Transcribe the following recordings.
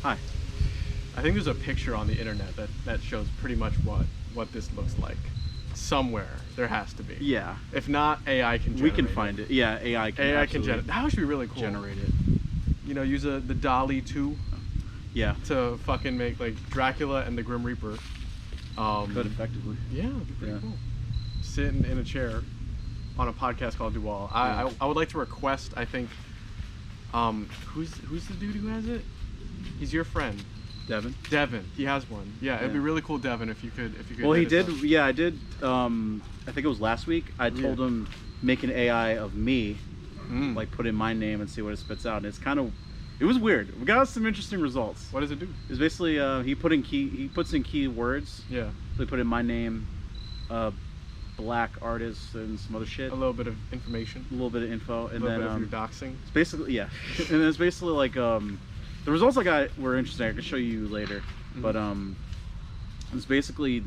Hi. I think there's a picture on the internet that shows pretty much what this looks like. Somewhere there has to be. Yeah. If not, AI can generate We can find it. Yeah, AI can generate. That would be really cool. Generate it. You know, use the DALL-E 2 Yeah. to fucking make like Dracula and the Grim Reaper. Could effectively. Yeah, it'd be pretty cool. Sitting in a chair on a podcast called Dueal. I would like to request, I think, who's the dude who has it? He's your friend. Devin, he has one. Yeah, it'd be really cool, Devin, if you could. Well, he did. Yeah, I did. I think it was last week. I told him make an AI of me, like put in my name and see what it spits out. And it was weird. We got some interesting results. What does it do? It's basically he puts in keywords. Yeah. So he put in my name, black artist, and some other shit. A little bit of information. A little bit of info, and a little then bit of your doxing. It's basically and it's basically like the results I got were interesting. I could show you later, but it's basically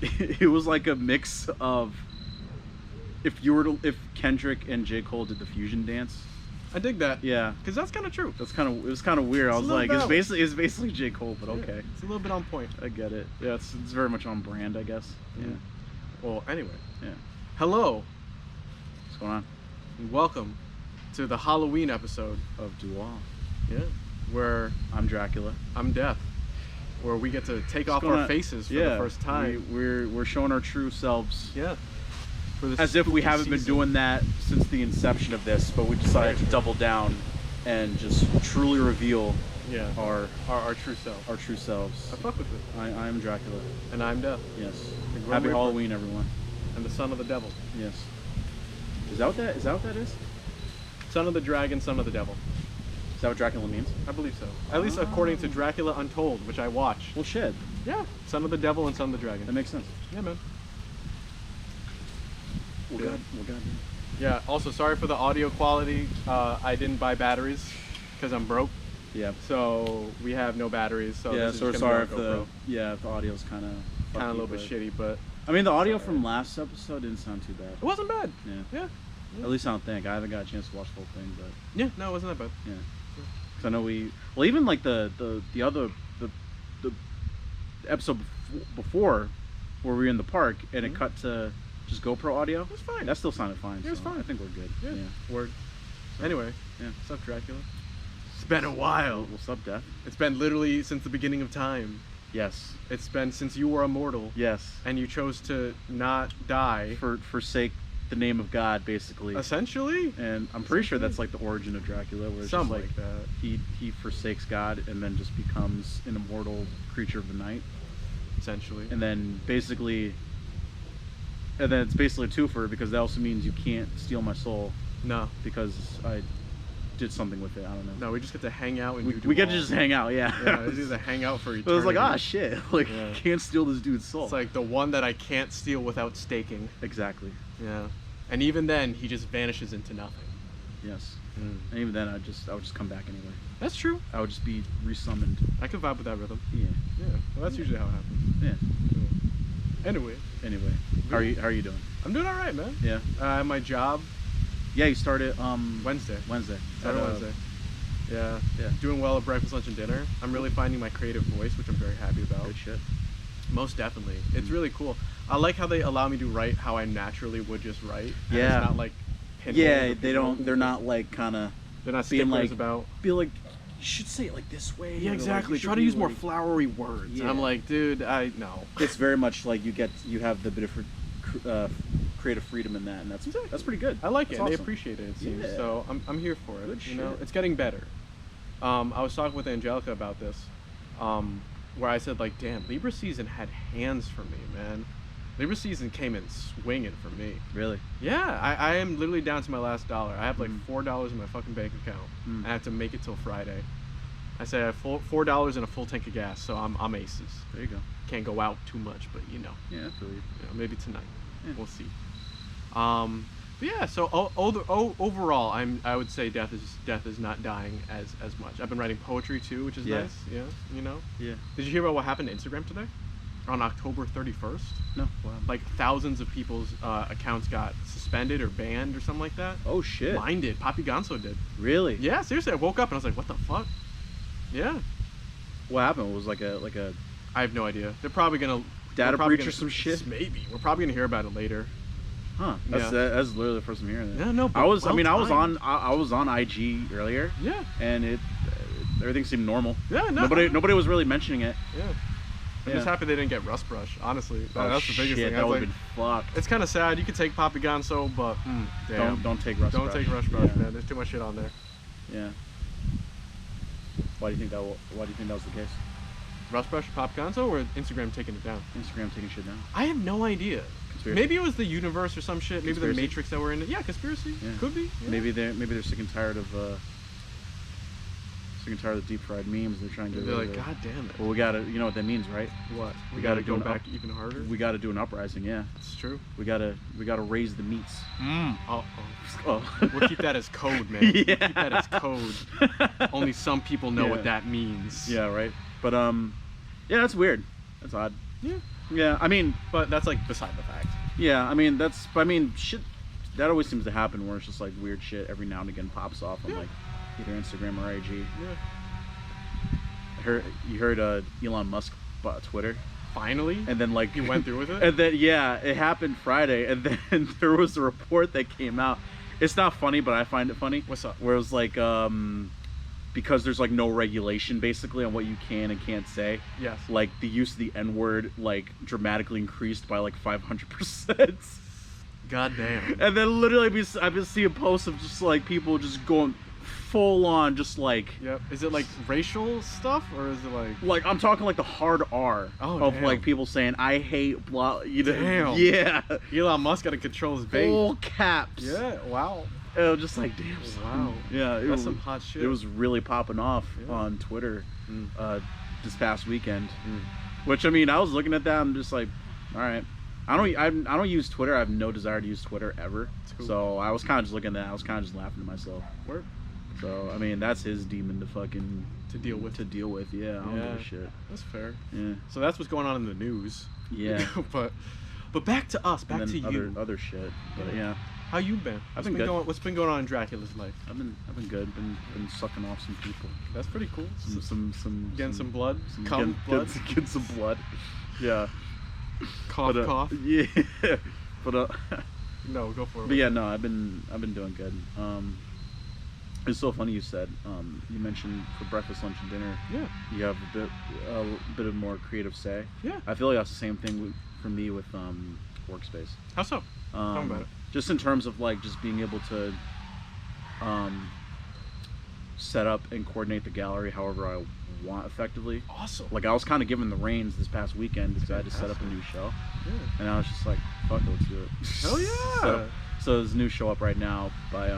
it was like a mix of if Kendrick and J. Cole did the fusion dance. I dig that. Yeah, because that's kind of true. It was kind of weird. I was like, it's basically J. Cole, but okay. It's a little bit on point. I get it. Yeah, it's very much on brand, I guess. Yeah. Well, anyway. Yeah. Hello. What's going on? And welcome to the Halloween episode Of Dueal. Yeah. Where I'm Dracula. I'm Death. Where we get to take off our faces for the first time. We're showing our true selves. Yeah. As if we haven't been doing that since the inception of this, but we decided to double down and just truly reveal our true self. Our true selves. I fuck with it. I am Dracula. And I'm Death. Yes. Happy Halloween, everyone. And the son of the devil. Yes. Is that what that is? Son of the dragon, son of the devil. Is that what Dracula means? I believe so. At least according to Dracula Untold, which I watched. Well, shit. Yeah. Son of the devil and son of the dragon. That makes sense. Yeah, man. Well, good. Yeah, also sorry for the audio quality. I didn't buy batteries because I'm broke. Yeah. So we have no batteries. So yeah, so we're sorry if the audio's kind of a little bit shitty, but I mean the audio from last episode didn't sound too bad. It wasn't bad. Yeah. At least I don't think. I haven't got a chance to watch the whole thing, but yeah, no, it wasn't that bad. Yeah. Because I know even like the episode before where we were in the park and it cut to just GoPro audio. It was fine. That still sounded fine. It was fine. I think we're good. Yeah. Word. Anyway. Yeah. What's up, Dracula? It's been a while. What's up, Death? It's been literally since the beginning of time. Yes. It's been since you were immortal. Yes. And you chose to not die. Forsake the name of God, basically. Essentially. And I'm pretty sure that's like the origin of Dracula, where it's something just like that. He forsakes God and then just becomes an immortal creature of the night. Essentially. And then it's basically a twofer because that also means you can't steal my soul. No. Because I did something with it. I don't know. No, we just get to hang out and we get to just hang out. Yeah. Yeah, we get to hang out for eternity. So it was like, ah, shit. Like, can't steal this dude's soul. It's like the one that I can't steal without staking. Exactly. Yeah. And even then, he just vanishes into nothing. Yes. And even then, I would just come back anyway. That's true. I would just be resummoned. I could vibe with that rhythm. Yeah. Yeah. Well, that's usually how it happens. Yeah. Anyway. How are you doing? I'm doing all right, man. Yeah. I have my job. Yeah, you started Wednesday. Started Wednesday. Yeah. Doing well at breakfast, lunch, and dinner. I'm really finding my creative voice, which I'm very happy about. Good shit. Most definitely. It's really cool. I like how they allow me to write how I naturally would just write. Yeah. It's not like they're not like kind of. They're not sticklers like, about. Be like, you should say it like this way. Yeah, exactly. Like, try to use more flowery words. Yeah. And I'm like, dude, no. It's very much like you have the bit of creative freedom in that, and that's pretty good. I like it. Awesome. They appreciate it. It seems. Yeah. So I'm here for it. Good shit. You know, it's getting better. I was talking with Angelica about this, where I said like, damn, Libra season had hands for me, man. Libra season came in swinging for me. Really? Yeah, I am literally down to my last dollar. I have like $4 in my fucking bank account. I have to make it till Friday. I say I have $4 and a full tank of gas, so I'm aces. There you go. Can't go out too much, but you know. Yeah, I feel you. You know, maybe tonight. Yeah. We'll see. But yeah, so overall, I would say death is not dying as much. I've been writing poetry too, which is nice. Yeah, you know. Yeah. Did you hear about what happened to Instagram today? On October 31st? No. Wow. Like thousands of people's accounts got suspended or banned or something like that. Oh shit. Mine did. Papi Ganso did. Really? Yeah, seriously. I woke up and I was like, what the fuck? Yeah. What happened? It was like a I have no idea. They're probably gonna data breach or some shit. Maybe we're probably gonna hear about it later. Huh? That's literally the first I'm hearing that. Yeah, no. But I was on IG earlier. Yeah. And everything seemed normal. Yeah. No. Nobody was really mentioning it. Yeah. I'm just happy they didn't get Rust Brush. Honestly, that's the biggest thing. That would have been fucked. It's kind of sad. You could take Papi Ganso, but damn. Don't take Rust Brush. Don't take Rust Brush, man. There's too much shit on there. Yeah. Why do you think that was the case? Rust Brush, Papi Ganso, or Instagram taking it down? Instagram taking shit down. I have no idea. Conspiracy? Maybe it was the universe or some shit. Maybe Conspiracy? the Matrix that we're in. Yeah, conspiracy. Yeah. Could be. Yeah. Maybe they're sick and tired of the deep fried memes. They're trying to get They're rid like, of it. God damn it. Well, we gotta, you know what that means, right? What? We gotta gotta go do back even harder. We gotta do an uprising. Yeah, It's true. we gotta raise the meats. Oh. Oh. We'll keep that as code, man. Yeah. We'll keep that as code. Only some people know what that means. Yeah, right. But yeah, that's weird. That's odd. Yeah. Yeah, I mean, But that's like beside the fact. yeah, I mean shit. That always seems to happen where it's just like weird shit every now and again pops off on like either Instagram or IG. Yeah. You heard Elon Musk bought Twitter, Finally. and then like You went through with it? and then it happened Friday, and then there was a report that came out. It's not funny, but I find it funny. What's up? Where it was like because there's like no regulation basically on what you can and can't say. Yes. Like the use of the N-word like dramatically increased by like 500%. God damn. And then literally I've been seeing posts of just like people just going full on just like Yep. Is it like racial stuff or is it like I'm talking like the hard R of damn. like people saying I hate blah, you know. Damn. Yeah. Elon Musk got to control his bait? Full caps. Yeah. Wow. It was just like damn. Wow. Yeah. That's some hot shit. It was really popping off Yeah. on Twitter this past weekend. Mm. Which I mean, I was looking at that. I'm just like, all right. I don't use Twitter. I have no desire to use Twitter ever. Cool. So I was kind of just looking at that. I was kind of just laughing to myself. Word. So I mean, that's his demon to fucking To deal with. Yeah, I don't give a shit. That's fair. Yeah. So that's what's going on in the news. Yeah. but back to us. Back And to then you. other shit. But yeah, How you been? I've been good. What's been going on in Dracula's life? I've been good. Been sucking off some people. That's pretty cool. Some Getting some blood. getting, Blood. getting some blood. Yeah. Cough. But, Cough. Yeah. But No, go for it. But yeah, no, I've been doing good. It's so funny you said you mentioned for breakfast, lunch, and dinner. Yeah. You have a bit of more creative say. Yeah. I feel like that's the same thing for me with workspace. How so? Tell me about it. Just in terms of like just being able to set up and coordinate the gallery however I want effectively. Awesome. Like I was kind of given the reins this past weekend because I had to set up a new show, Yeah. and I was just like, "Fuck it, let's do it." Hell yeah. So there's a new show up right now by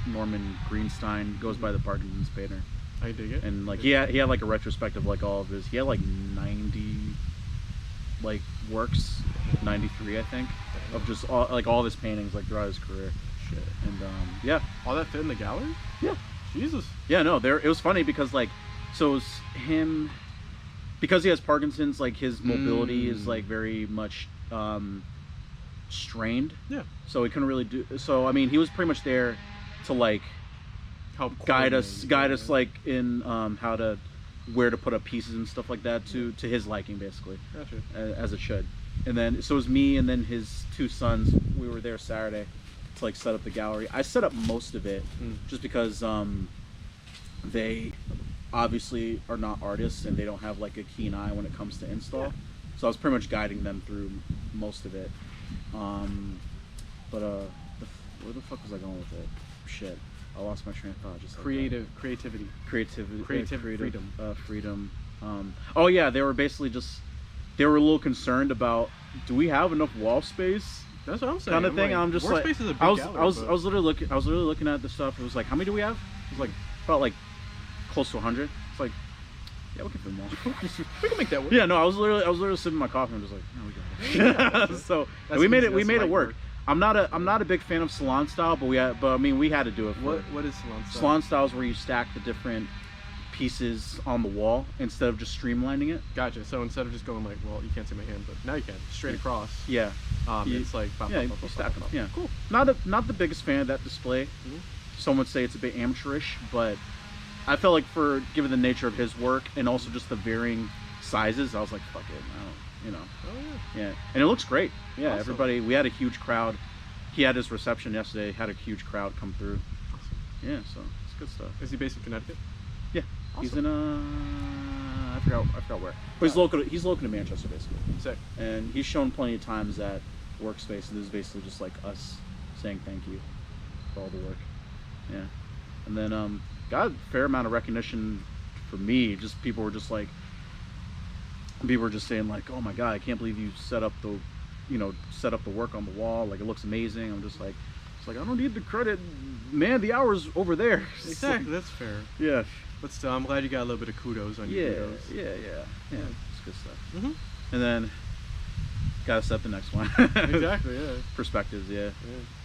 Norman Greenstein, goes by the Parkinson's Painter, I dig it. and like he had like a retrospective like all of his. He had like 90 like works, 93 I think, of just all of his paintings like throughout his career. Shit. And yeah. All that fit in the gallery? Yeah. Jesus. Yeah, no, it was funny because like, so it was him, because he has Parkinson's, like his mobility is like very much strained. Yeah. So he couldn't really do, so I mean, he was pretty much there to like Help guide us coordinate, like in where to put up pieces and stuff like that to his liking basically. Gotcha. As it should. And then, so it was me and then his two sons, we were there Saturday to like set up the gallery. I set up most of it just because they obviously are not artists and they don't have like a keen eye when it comes to install. Yeah. So I was pretty much guiding them through most of it. But where the fuck was I going with it? Shit, I lost my train of thought. Just like Creativity. freedom. Oh yeah, they were basically they were a little concerned about, do we have enough wall space? That's what I'm saying. Kind of thing. I'm just like, Workspace is a big I was gallery, literally looking at the stuff. It was like, how many do we have? It was like felt like close to 100. It's like, yeah, we can fit them all. we can make that work. Yeah, no, I was literally sipping my coffee and just like, no, we got it. So we made it work. I'm not a big fan of salon style, but I mean we had to do it. What is salon style? Salon style is where you stack the different pieces on the wall instead of just streamlining it. Gotcha. So instead of just going like, well, you can't see my hand, but now you can straight across. Yeah. It's like you stack them. Yeah. Cool. Not the biggest fan of that display. Mm-hmm. Some would say it's a bit amateurish, but I felt like for given the nature of his work and also just the varying sizes, I was like, fuck it, I don't, you know. Oh Yeah, and it looks great. Yeah, Awesome. everybody. We had a huge crowd. He had his reception yesterday. Had a huge crowd come through. Awesome. Yeah, so it's good stuff. Is he based in Connecticut? Yeah, Awesome. he's in I forgot where. But he's local. He's local to Manchester, basically. Sick. And he's shown plenty of times at Workspace, and this is basically just like us saying thank you for all the work. Yeah, and then got a fair amount of recognition for me. Just people were just saying like, oh my god, I can't believe you set up the work on the wall. Like, it looks amazing. I'm just like, it's like, I don't need the credit, man. The hour's over there. Exactly. That's fair. Yeah. But still, I'm glad you got a little bit of kudos on your kudos. Yeah. It's good stuff. Mm-hmm. And then gotta set the next one. Exactly. Yeah. Perspectives. Yeah.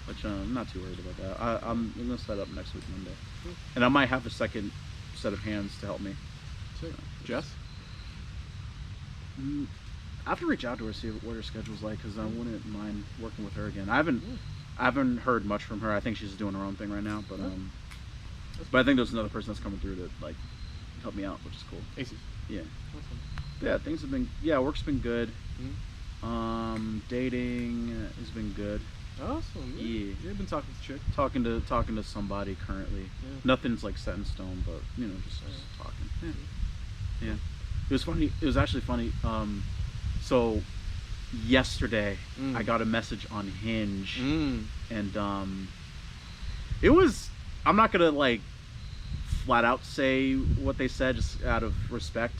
Which I'm not too worried about that. I'm gonna set up next week Monday, and I might have a second set of hands to help me. Sick. Jess? I have to reach out to her, see what her schedule's like, because I wouldn't mind working with her again. I haven't heard much from her. I think she's doing her own thing right now, but I think there's another person that's coming through to like help me out, which is cool. Aces. Yeah. Awesome. Yeah, things have been. Yeah, work's been good. Mm-hmm. Dating has been good. Awesome. Yeah. You've been talking to chick. Talking to somebody currently. Yeah. Nothing's like set in stone, but just talking. Yeah. It was funny. It was actually funny. So yesterday I got a message on Hinge, and it was. I'm not gonna like flat out say what they said just out of respect,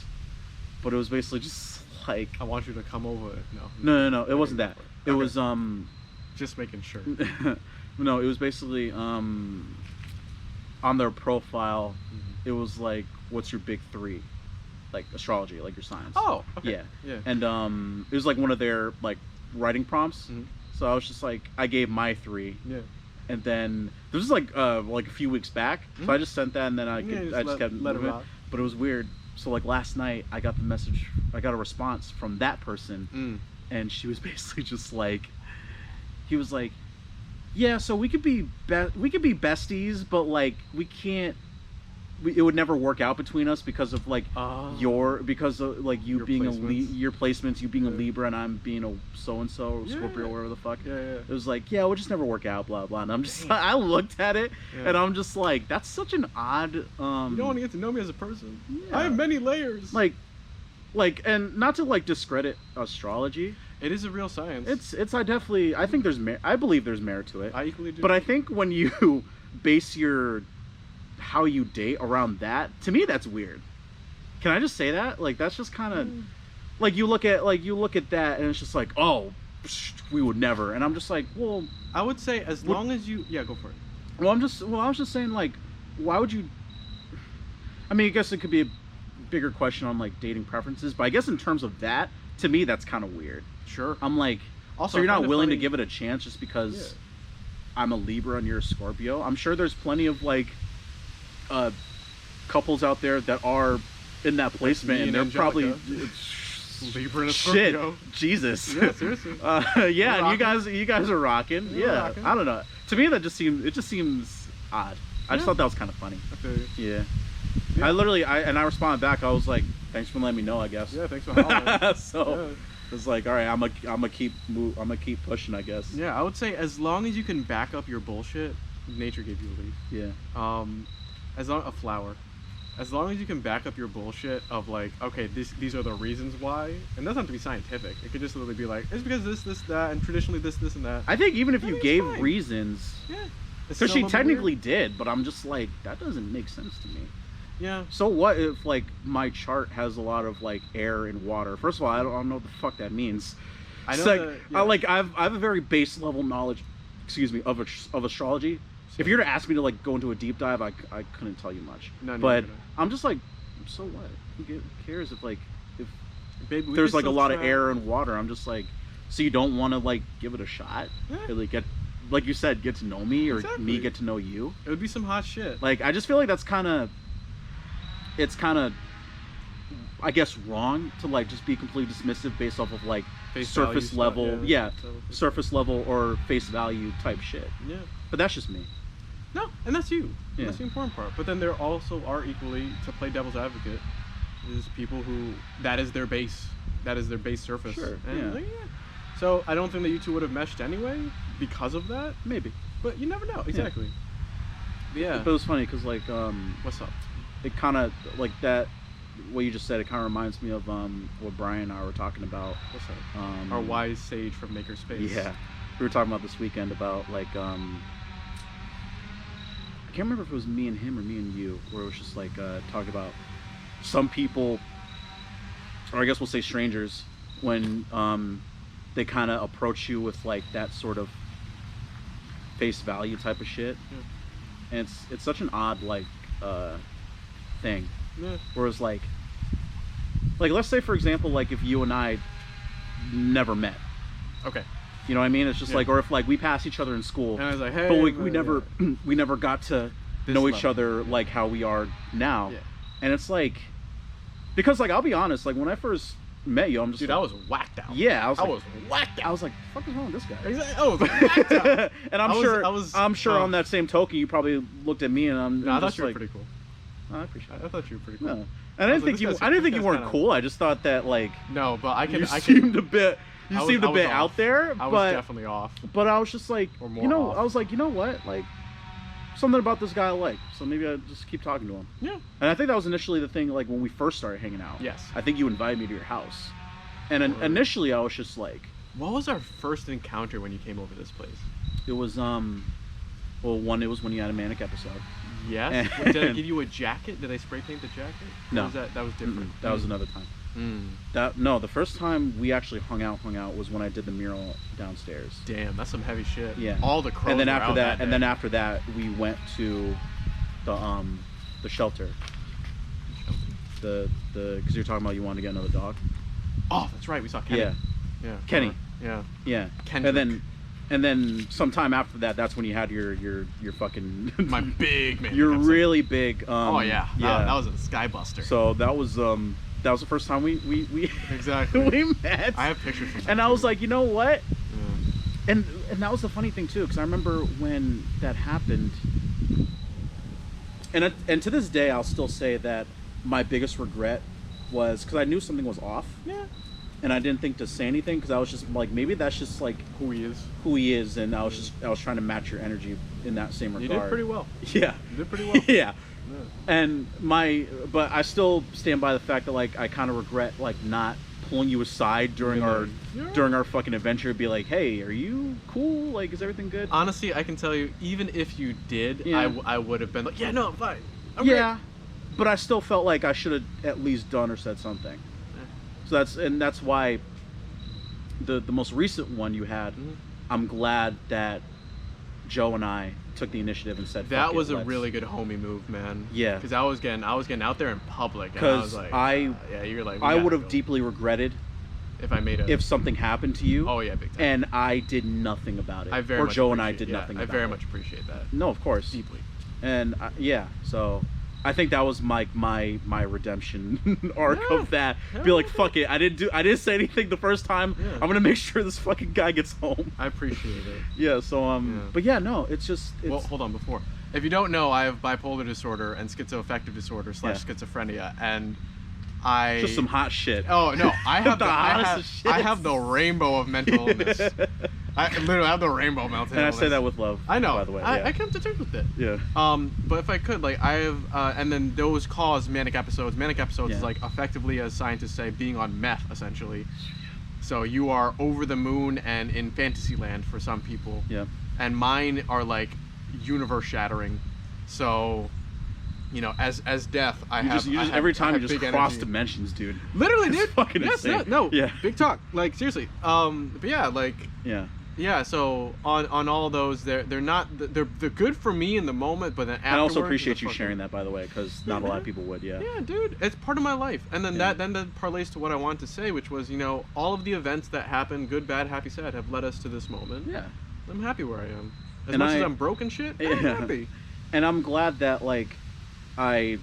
but it was basically just like, I want you to come over. No. It wasn't that. It Okay. was Just making sure. No, it was basically on their profile. It was like, what's your big three? Like astrology, like your signs. Oh, okay. Yeah. And it was like one of their like writing prompts. So I was just like, I gave my 3. Yeah. And then this was like a few weeks back. So I just sent that, and then I just kept let it moving. rock. But it was weird. So like last night I got a response from that person, and she was basically just like, he was like, yeah, so we could be besties, but like we can't. It would never work out between us because of like you Your being placements. your placements, you being a Libra and I'm being a so and so Scorpio or whatever the fuck. Yeah. It was like, yeah, we'll just never work out, blah blah. And I'm just I looked at it and I'm just like, that's such an odd. You don't want to get to know me as a person. Yeah. I have many layers. Like, and not to like discredit astrology. It is a real science. I think I believe there's merit to it. I equally do. But I think when you base how you date around that, to me that's weird. Can I just say that? Like, that's just kind of like you look at that and it's just like, oh, we would never. And I'm just like, well, I would say as long as you go for it. Well, I was just saying, like, why would you? I mean, I guess it could be a bigger question on like dating preferences, but I guess in terms of that, to me that's kind of weird. Sure. I'm like, Also, so you're I not find it willing to funny- give it a chance just because I'm a Libra and you're a Scorpio? I'm sure there's plenty of like couples out there that are in that placement, me and and they're probably Libra and a shit. Scorpio. Jesus. Yeah, seriously. Yeah, and rocking. you guys are rocking. We're Yeah, rocking. I don't know. To me, it just seems odd. I just thought that was kind of funny. I feel you. Yeah. Yeah. I responded back. I was like, thanks for letting me know, I guess. Yeah, thanks for hollering. So it's like, all right, I'm gonna keep pushing, I guess. Yeah, I would say as long as you can back up your bullshit, nature gave you a leaf. Yeah. As long as you can back up your bullshit of like, okay, these are the reasons why, and it doesn't have to be scientific. It could just literally be like, it's because this, that, and traditionally this, and that. I think even if I you think gave it's fine. reasons, Yeah. because she technically did, but I'm just like, that doesn't make sense to me. Yeah. So what if like my chart has a lot of like air and water? First of all, I don't know what the fuck that means. I know. So, I have a very base level knowledge, of astrology. If you were to ask me to like go into a deep dive, I couldn't tell you much. No, but neither. I'm just like, so what? Who cares if Baby, we there's could like a still lot of try. air and water? I'm just like, so you don't want to like give it a shot? Yeah. Really like you said, get to know me, or Exactly. me get to know you. It would be some hot shit. Like, I just feel like it's kind of, I guess, wrong to like just be completely dismissive based off of like Face surface value level, stuff, yeah, So- surface level or face value type shit. Yeah. But that's just me. No, and that's you. Yeah. That's the important part. But then there also are equally, to play devil's advocate, is people who that is their base. That is their base surface. Sure. And Yeah. So I don't think that you two would have meshed anyway because of that. Maybe. But you never know. Exactly. Yeah. But it was funny because like What's up? it kind of like that. What you just said, it kind of reminds me of what Brian and I were talking about. What's up? Our wise sage from Makerspace. Yeah, we were talking about this weekend about like I can't remember if it was me and him or me and you, where it was just like talking about some people, or I guess we'll say strangers, when they kind of approach you with like that sort of face value type of shit, and it's such an odd like thing. Yeah. Whereas like let's say for example, like if you and I never met, Okay. you know what I mean? It's just Yeah. like, or if like we pass each other in school, And I was like, hey. but we never we never got to This know each level. other like how we are now. Yeah. And it's like, because like I'll be honest, like when I first met you, I'm just Dude, like, I was whacked out. yeah, I was whacked out. what the fuck is wrong with this guy? Exactly. I was whacked out. And I'm sure oh. on that same token you probably looked at me and No, I I'm thought just you were like, pretty cool. oh, I appreciate I it. thought you were pretty cool. No. And I didn't think you weren't kinda- cool. I just thought that like No, but I can. you I can. seemed a bit I was- seemed I a was bit off. out there, I was but definitely off. But I was just like, Or more you know, off. I was like, you know what, like something about this guy I like, so maybe I just keep talking to him. Yeah. And I think that was initially the thing, like when we first started hanging out. Yes. I think you invited me to your house, and initially I was just like, What was our first encounter when you came over this place? it was well, one, it was when you had a manic episode. Yes. And- Did I give you a jacket? Did I spray paint the jacket? Or No. was that was different. That was another time. Mm. No, the first time we actually hung out was when I did the mural downstairs. Damn, that's some heavy shit. Yeah. All the crows. And then were after out that, day. after that, we went to the shelter. The because you're talking about you wanted to get another dog. Oh, that's right. We saw Kenny. Yeah. Yeah. Kenny. Yeah. Yeah. Kendrick. And then sometime after that, that's when you had your fucking My big man. you're episode. really big. Oh yeah. Yeah. That was a Skybuster. So that was the first time we Exactly. we met. I have pictures from that. And I was like, you know what? Yeah. And that was the funny thing too, because I remember when that happened. And to this day, I'll still say that my biggest regret was because I knew something was off. Yeah. And I didn't think to say anything because I was just like, maybe that's just like Who he is. and I was trying to match your energy in that same regard. You did pretty well. Yeah. You did pretty well. Yeah. And but I still stand by the fact that like I kind of regret like not pulling you aside during our fucking adventure, be like, hey, are you cool? Like, is everything good? Honestly, I can tell you, even if you did, Yeah. I would have been like, yeah, no, I'm fine. I'm Yeah, but I still felt like I should have at least done or said something. So that's why the most recent one you had, I'm glad that Joe and I took the initiative and said That "Fuck it, was a let's-" really good homie move, man. Yeah. Because I was getting out there in public, and I was 'Cause like, yeah, you're like, I would have deeply regretted if I made if something happened to you. Oh yeah, big time. And I did nothing about it. I very or much Joe and I appreciate- did yeah, nothing I about very it. much appreciate that. No, of course. Deeply. And yeah, so I think that was my redemption arc Yeah. of that. Yeah, Be like, okay. fuck it. I didn't say anything the first time. Yeah. I'm gonna make sure this fucking guy gets home. I appreciate it. Yeah. So Yeah. but yeah, no, it's just Well, hold on. Before, if you don't know, I have bipolar disorder and schizoaffective disorder / Yeah. schizophrenia, and I just some hot shit. Oh no, I have The hottest of shit. I have the rainbow of mental illness. I literally have the rainbow of mental And I illness. say that with love. I know. By the way, I come to terms with it. yeah. But if I could, like, I have, and then those cause manic episodes. Manic episodes Yeah. is like effectively, as scientists say, being on meth, essentially. So you are over the moon and in fantasy land for some people. Yeah. And mine are like universe shattering. So, you know, as death, I You have. just, you I just have- every I time you have just big cross energy. dimensions, dude. Literally, It's dude. fucking Yes, insane. no, Yeah. big talk. Like seriously. But yeah, like. Yeah. Yeah, so on all those, they're good for me in the moment, but then afterwards. And I also they're appreciate you fucking- sharing that, by the way, because not a lot of people would. Yeah. Yeah, dude, it's part of my life, and then Yeah. that parlays to what I wanted to say, which was, you know, all of the events that happened, good, bad, happy, sad, have led us to this moment. Yeah. I'm happy where I am. As And much as I- I'm broken shit, I'm Yeah. happy. And I'm glad that like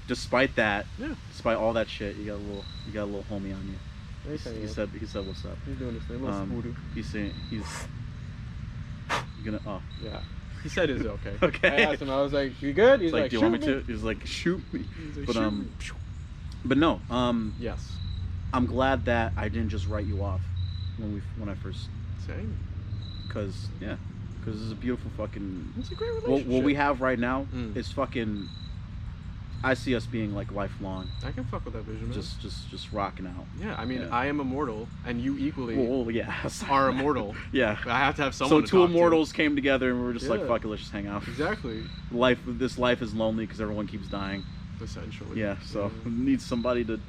despite that, Yeah. despite all that shit, you got a little homie on you. He said what's up. He's doing his thing, He's saying he's gonna Yeah. He said, "Is it okay?" Okay. I asked him. I was like, "You good?" He's like, "Do you want me to?" He's like, "Shoot me." He's like, But "Shoot me." but no. Yes. I'm glad that I didn't just write you off when I first. Same. Because this is a beautiful fucking. It's a great relationship. What we have right now Mm. is fucking. I see us being like lifelong. I can fuck with that vision, man. Just rocking out. Yeah, I mean, Yeah. I am immortal, and you equally Well, yeah. are immortal. Yeah. I have to have someone So to two talk immortals came together and we were just like, Yeah. fuck it, let's just hang out. to. Exactly. This life is lonely because everyone keeps dying. Essentially. Yeah. So need somebody to.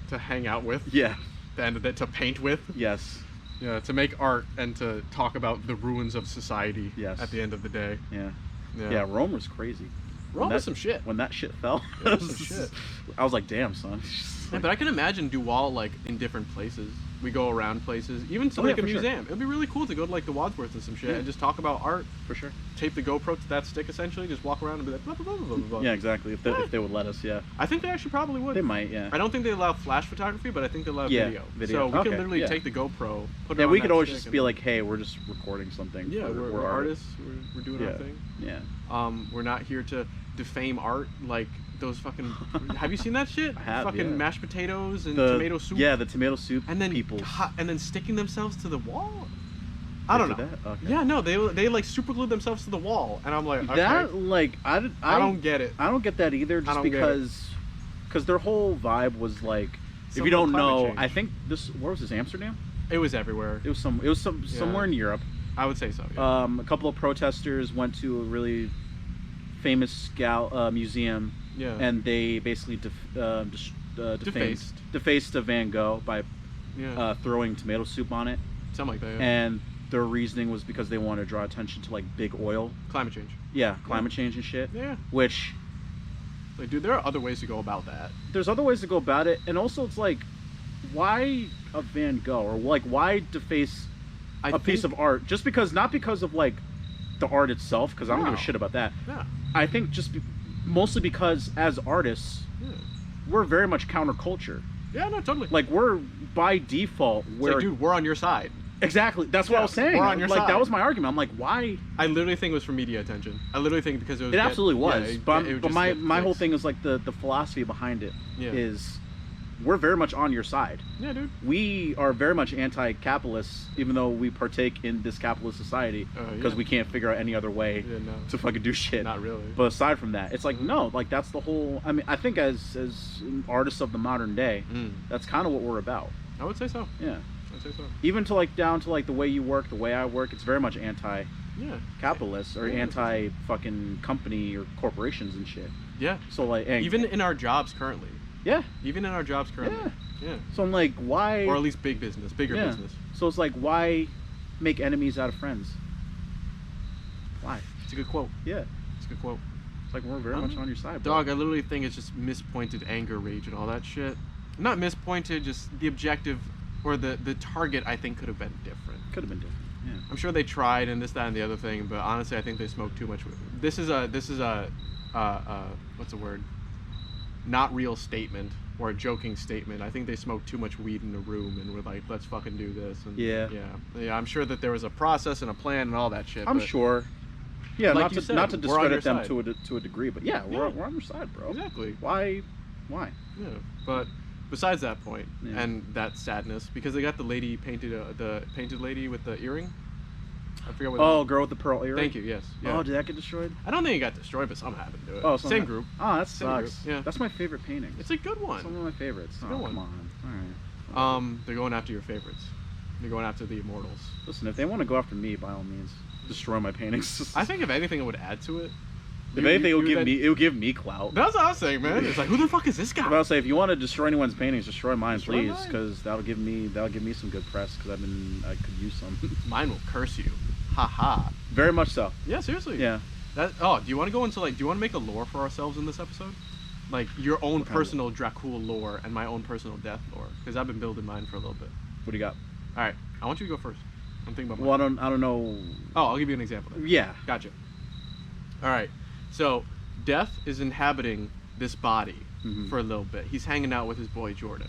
To hang out with. Yeah. And to paint with. Yes. Yeah, to make art and to talk about the ruins of society. Yes. At the end of the day. Yeah. Yeah. Yeah. Rome was crazy. Rome was some shit. When that shit fell, Yeah, it was some shit. I was like, damn, son. Yeah, but I can imagine Dueal like in different places. We go around places, even to like a for sure. museum. It'd be really cool to go to like the Wadsworth and some shit Yeah. and just talk about art. For sure. Tape the GoPro to that stick essentially, just walk around and be like, blah, blah, blah, blah, blah, blah. Yeah, exactly. If they would let us, yeah. I think they actually probably would. They might, yeah. I don't think they allow flash photography, but I think they allow Yeah, video. video. So we Okay, can literally yeah. take the GoPro, put it Yeah, on we that could always stick just and- be like, hey, we're just recording something. yeah, we're artists. We're doing our Yeah. thing. Yeah. We're not here to defame art like those fucking. Have you seen that shit? I have, Fucking yeah. mashed potatoes and tomato soup. Yeah, the tomato soup. And then people. and then sticking themselves to the wall. I don't know. That? Okay. Yeah, no, they like super glued themselves to the wall, and I'm like, okay, That like I don't get it. I don't get that either. I Just don't get it. because their whole vibe was like, if Some you don't climate know, change. I think where was this, Amsterdam? It was everywhere. It was somewhere in Europe. I would say so. Yeah. A couple of protesters went to a really famous museum, Yeah. and they basically defaced a Van Gogh by yeah. throwing tomato soup on it, Something like that. Yeah. and their reasoning was because they wanted to draw attention to like big oil, Climate change. climate change and shit. Yeah. Which Like, dude, there are other ways to go about that. there's other ways to go about it, and also it's like, why a Van Gogh, or like why deface a piece of art just because, not because of like the art itself, because I don't give a No. shit about that. Yeah. I think mostly because as artists Yeah. we're very much counterculture. Yeah. No, totally. Like we're by default It's we're like, dude, we're on your side. exactly, that's what I was saying. we're on your like side. that was my argument. I'm like, why? I literally think it was for media attention. I literally think because it was. It absolutely was. Yeah, but it would but just my get whole clicks. thing is like the philosophy behind it is Yeah. we're very much on your side. Yeah, dude. We are very much anti-capitalist, even though we partake in this capitalist society because yeah. we can't figure out any other way Yeah, no. to fucking do shit. Not really. But aside from that, it's like Mhm. no, like that's the whole. I mean, I think as artists of the modern day, that's kind of what we're about. I would say so. Yeah. I'd say so. Even to like down to like the way you work, the way I work, it's very much anti-capitalist Yeah. or Yeah. anti-fucking company or corporations and shit. Yeah. So like, and, Even in our jobs currently. yeah. Even in our jobs currently. Yeah. Yeah. So I'm like, why? Or at least big business, bigger yeah. business. So it's like, why make enemies out of friends? Why? It's a good quote. Yeah. It's a good quote. It's like we're very much on your side, bro. Dog, I literally think it's just mispointed anger, rage, and all that shit. Not mispointed, just the objective or the target I think could have been different. Could have been different. Yeah. I'm sure they tried and this, that, and the other thing, but honestly, I think they smoked too much. This is a what's the word? Not real statement or a joking statement. I think they smoked too much weed in the room and were like, let's fucking do this. And Yeah. Yeah. I'm sure that there was a process and a plan and all that shit. I'm but sure. Yeah, Like not you to said, not to we're on your discredit them side. to a degree, but yeah, Yeah. we're on your side, bro. Exactly. Why? Yeah, but besides that point Yeah. and that sadness, because they got the lady painted, the painted lady with the earring. I forget what. Oh, girl with the pearl earring. Thank you. Yes. Yeah. Oh, did that get destroyed? I don't think it got destroyed, but something happened to it. Oh, Same group. Oh, that Same group, sucks. yeah. That's my favorite painting. It's a good one. It's one of my favorites. a good Oh, one. come on. All right. They're going after your favorites. They're going after the immortals. Listen, if they want to go after me, by all means, destroy my paintings. I think if anything, it would add to it. if anything, it would give me clout. That's what I was saying, man. It's like, who the fuck is this guy? But I'll say, if you want to destroy anyone's paintings, destroy mine, Destroy please, mine. because that'll give me some good press. Because I could use some. Mine will curse you. Ha ha. Very much so. Yeah, seriously. Yeah. Do you want to go into do you want to make a lore for ourselves in this episode? Like your own What kind of personal Dracula lore and my own personal death lore, because I've been building mine for a little bit. What do you got? All right, I want you to go first. I'm thinking about Well, mine. I don't know. Oh, I'll give you an example. Then. Yeah. Gotcha. All right, so Death is inhabiting this body for a little bit. He's hanging out with his boy Jordan.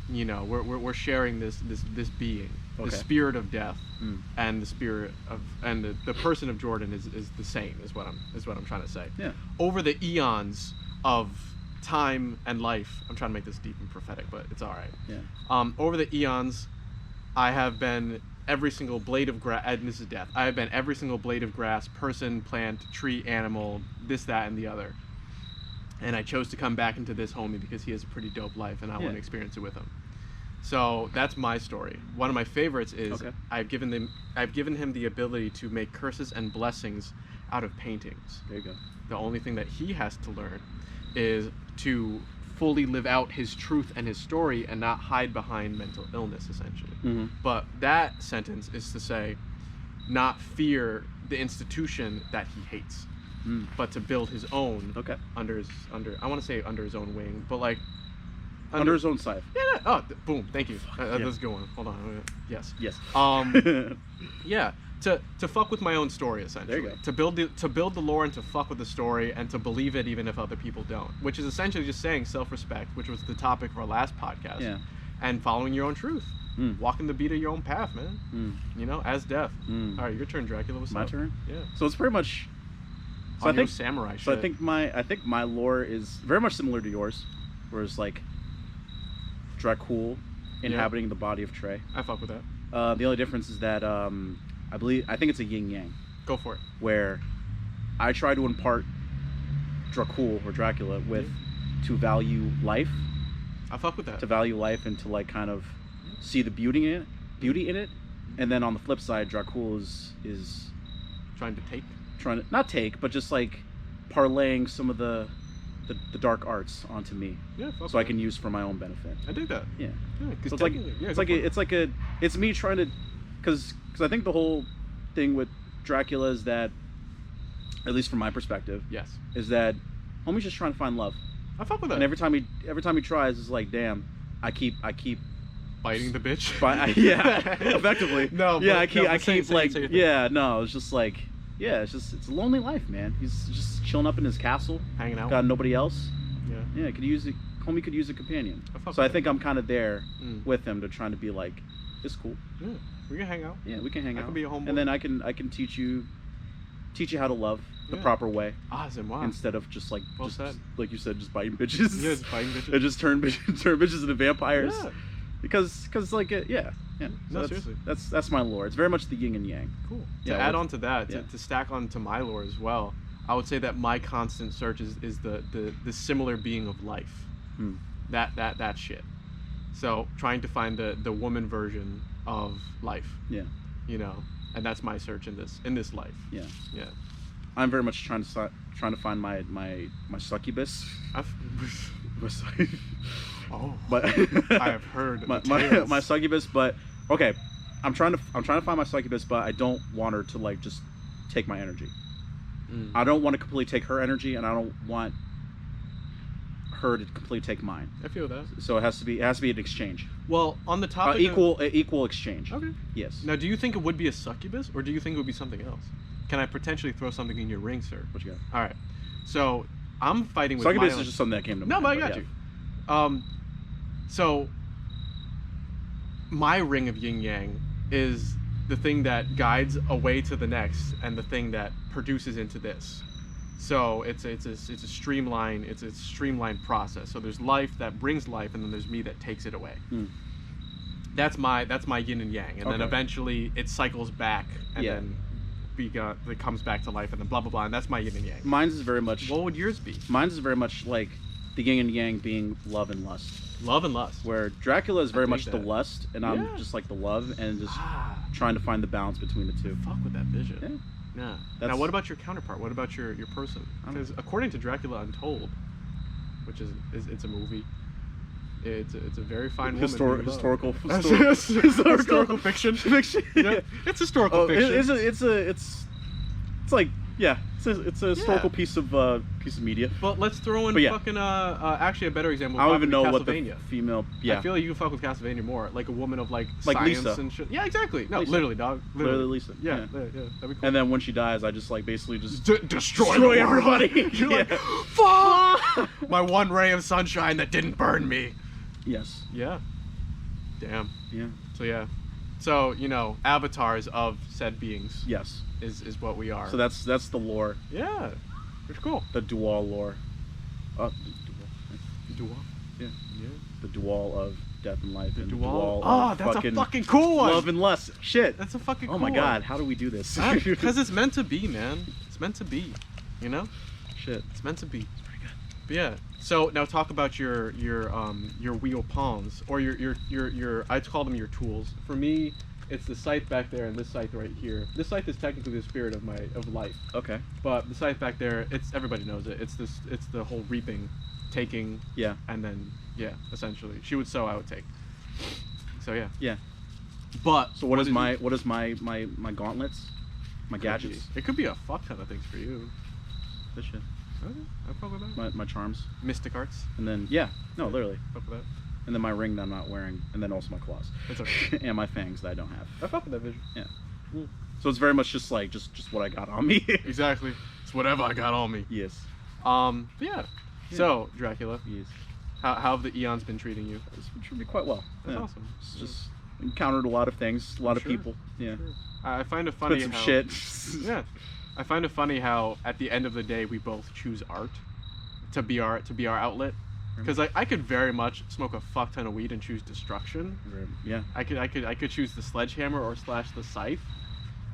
We're sharing this being. the spirit of death, and the spirit of the person of Jordan is the same. Is what I'm trying to say. Yeah. Over the eons of time and life, I'm trying to make this deep and prophetic, but it's all right. Yeah. Over the eons, I have been every single blade of grass, and this is death. I have been every single blade of grass, person, plant, tree, animal, this, that, and the other. And I chose to come back into this homie because he has a pretty dope life, and I want to experience it with him. So that's my story. One of my favorites is I've given him the ability to make curses and blessings out of paintings. There you go. The only thing that he has to learn is to fully live out his truth and his story and not hide behind mental illness, essentially. But that sentence is to say, not fear the institution that he hates, but to build his own under I want to say under his own wing, but like under his own side. Yeah. Oh, boom. Thank you. That's a good one. Hold on. Yes. Yes. Yeah. To fuck with my own story, essentially. There you go. To build the lore and to fuck with the story and to believe it even if other people don't. Which is essentially just saying self-respect, which was the topic of our last podcast. Yeah. And following your own truth. Walking the beat of your own path, man. You know, as death. All right, your turn, Dracula. What's my up? turn? Yeah. So it's pretty much. So I think samurai shit. So I think my lore is very much similar to yours, whereas like Dracula inhabiting the body of Trey. I fuck with that. The only difference is that I think it's a yin yang. Go for it. Where I try to impart Dracula with to value life. I fuck with that. To value life and to like kind of see the beauty in it, and then on the flip side, Dracula is trying to not take, but just like parlaying some of the dark arts onto me, so I can use for my own benefit. I dig that. Yeah. So it's me trying to, because I think the whole thing with Dracula is that, at least from my perspective, is that homie's just trying to find love. I fuck with that. And every time he tries, it's like, damn, I keep biting the bitch. Effectively. No. Yeah, I keep no, it's just like. Yeah, it's a lonely life, man. He's just chilling up in his castle, hanging out. Got nobody else. Yeah. Yeah, homie could use a companion. So I think I'm kind of there with him to trying to be like, it's cool. Yeah, we can hang out. Yeah, we can hang out. I can be a homeboy. And then I can teach you how to love the proper way. Wow. Instead of just like like you said, just biting bitches. Yeah, just biting bitches. And just turn bitches into vampires. Yeah. Because like Yeah. No, So seriously. That's my lore. It's very much the yin and yang. Cool. To add on to that, to stack onto my lore as well, I would say that my constant search is the similar being of life. That shit. So trying to find the woman version of life. Yeah. You know, and that's my search in this life. Yeah. Yeah. I'm very much trying to find my succubus. But I have heard my succubus, but okay, I'm trying to find my succubus, but I don't want her to like just take my energy. I don't want to completely take her energy, and I don't want her to completely take mine. I feel that. So it has to be an exchange. Well, on the topic equal exchange. Okay. Yes. Now, do you think it would be a succubus, or do you think it would be something else? Can I potentially throw something in your ring, sir? What you got? All right. So I'm fighting with succubus is just something that came to mind. No, but I got you. So my ring of yin yang is the thing that guides a way to the next, and the thing that produces into this. So it's a streamlined process. So there's life that brings life, and then there's me that takes it away. That's my yin and yang, and then eventually it cycles back, and then it comes back to life, and then blah blah blah, and that's my yin and yang. Mine's is very much. What would yours be? Mine's is very much like the yin and yang being love and lust. Love and lust. Where Dracula is very much the lust, and I'm just like the love, and just trying to find the balance between the two. Fuck with that vision. Yeah. Now, what about your counterpart? What about your person? Because according to Dracula Untold, which is it's a movie, it's a very fine historical fiction. Yeah. It's historical fiction. It's like it's a historical piece of media. But let's throw in fucking actually a better example. I don't even know what the female. Yeah. I feel like you can fuck with Castlevania more, like a woman of like science Lisa. And shit. Yeah, exactly. No, Lisa. literally, dog. Literally Lisa. Yeah, that'd be cool. And then when she dies, I just like basically just destroy everybody. You're like, fuck! My one ray of sunshine that didn't burn me. Yes. Yeah. Damn. Yeah. So yeah. So, you know, avatars of said beings Yes. is what we are. So that's the lore. Yeah. It's cool. The Dual lore. Dual? Yeah. Yeah. The Dual of death and life. The and Dual. of Oh, that's a fucking cool one. Love and lust. Shit. That's a fucking cool Oh my one. god, how do we do this? Because it's meant to be, man. It's meant to be. You know? Shit. It's meant to be. It's pretty good. But yeah. So now talk about your wheel pawns, or your I call them your tools. For me, it's the scythe back there and this scythe right here. This scythe is technically the spirit of life. Okay. But the scythe back there, it's everybody knows it. It's the whole reaping, taking. Yeah. And then essentially, she would sow, I would take. So yeah. Yeah. But so what is my gauntlets? My gadgets? It could be a fuck ton of things for you. This shit. Okay, I fuck with that. My charms. Mystic arts. And then literally. Fuck with that. And then my ring that I'm not wearing, and then also my claws. That's okay. And my fangs that I don't have. I fuck with that vision. Yeah. Mm. So it's very much just like just what I got on me. Exactly. It's whatever I got on me. Yes. Yeah. So Dracula. Yes. How have the eons been treating you? It's been treating me quite well. That's awesome. It's just encountered a lot of things, a lot of people. Yeah. Sure. I find it funny Put some how, shit. Yeah. I find it funny how at the end of the day we both choose art to be our outlet. Because I could very much smoke a fuck ton of weed and choose destruction. Yeah. I could choose the sledgehammer or slash the scythe,